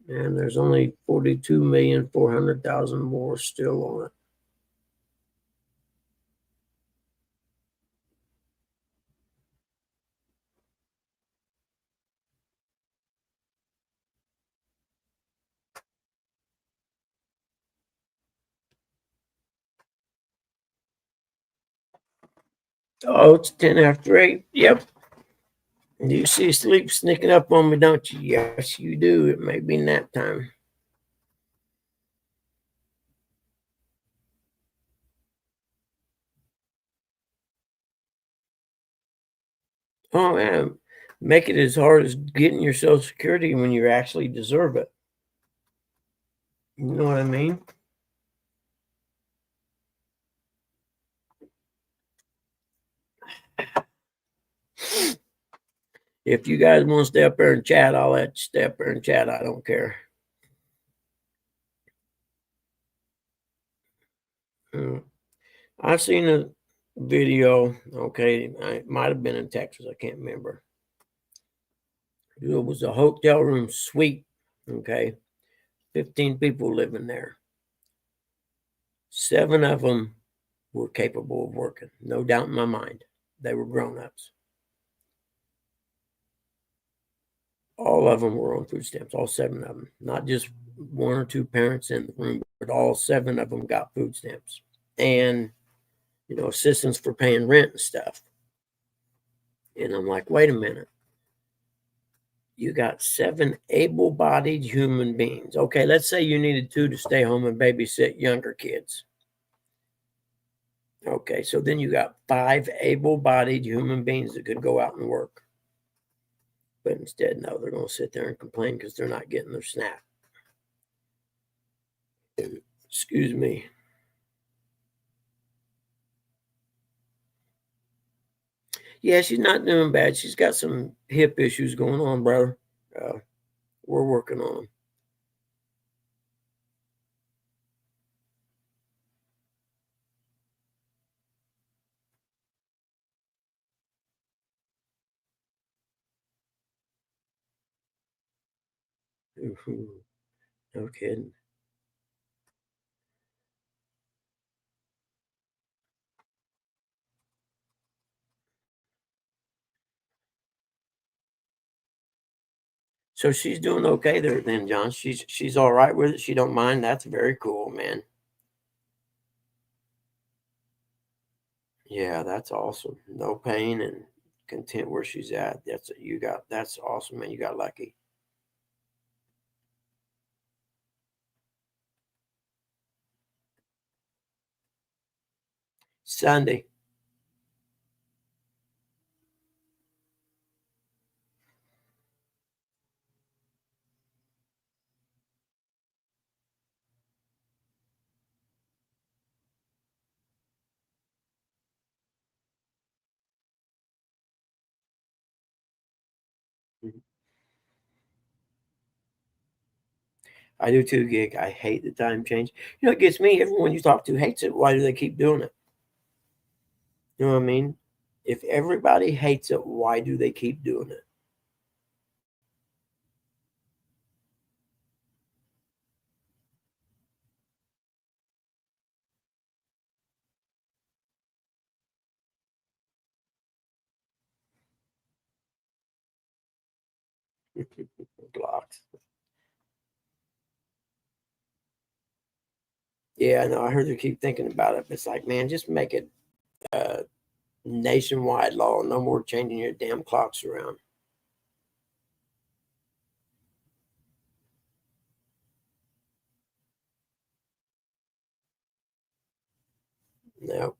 And there's only 42,400,000 more still on it. Oh, it's 10 after 8. Yep. You see sleep sneaking up on me, don't you? Yes, you do. It may be nap time. Oh man, make it as hard as getting your Social Security when you actually deserve it. You know what I mean? If you guys want to stay up there and chat, I'll let you stay up there and chat. I don't care. Mm. I've seen a video. Okay, it might have been in Texas. I can't remember. It was a hotel room suite. Okay, 15 people living there. 7 of them were capable of working. No doubt in my mind. They were grown ups. All of them were on food stamps, all 7 of them. Not just 1 or 2 parents in the room, but all 7 of them got food stamps and, assistance for paying rent and stuff. And I'm like, wait a minute. You got 7 able bodied human beings. Okay, let's say you needed 2 to stay home and babysit younger kids. Okay, so then you got 5 able bodied human beings that could go out and work. But instead, no, they're going to sit there and complain because they're not getting their SNAP. Excuse me. Yeah, she's not doing bad. She's got some hip issues going on, brother. We're working on them. No kidding. So she's doing okay there then, John. She's all right with it. She don't mind. That's very cool, man. Yeah, that's awesome. No pain and content where she's at. That's awesome, man. You got lucky. Sunday. Mhm. I do too, gig. I hate the time change. It gets me. Everyone you talk to hates it. Why do they keep doing it? You know what I mean? If everybody hates it, why do they keep doing it? Blocks. Yeah, I know. I heard you keep thinking about it. But it's like, man, just make it nationwide law. No more changing your damn clocks around. No,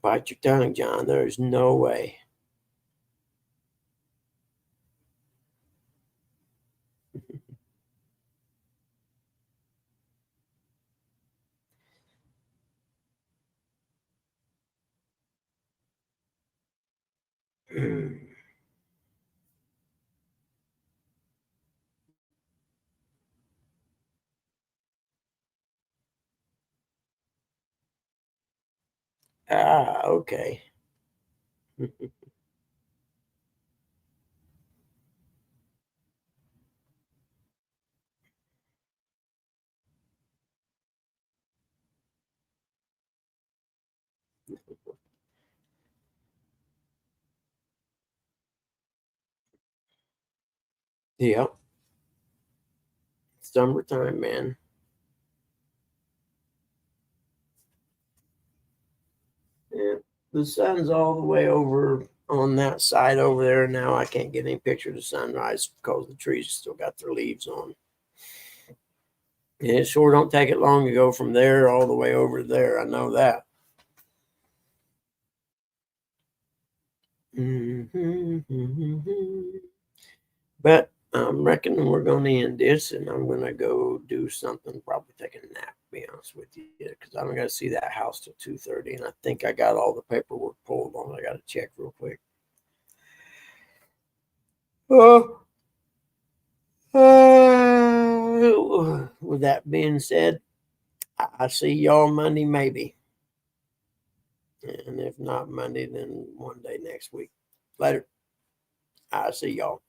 bite your tongue, John. There's no way. Okay. Yep. Summertime, man. Yeah. The sun's all the way over on that side over there now. I can't get any picture of the sunrise because the trees still got their leaves on. And it sure don't take it long to go from there all the way over to there. I know that. But I'm reckoning we're going to end this, and I'm going to go do something, probably take a nap, to be honest with you, because I'm going to see that house till 2:30, and I think I got all the paperwork pulled on. I got to check real quick. With that being said, I see y'all Monday, maybe. And if not Monday, then one day next week. Later. I see y'all.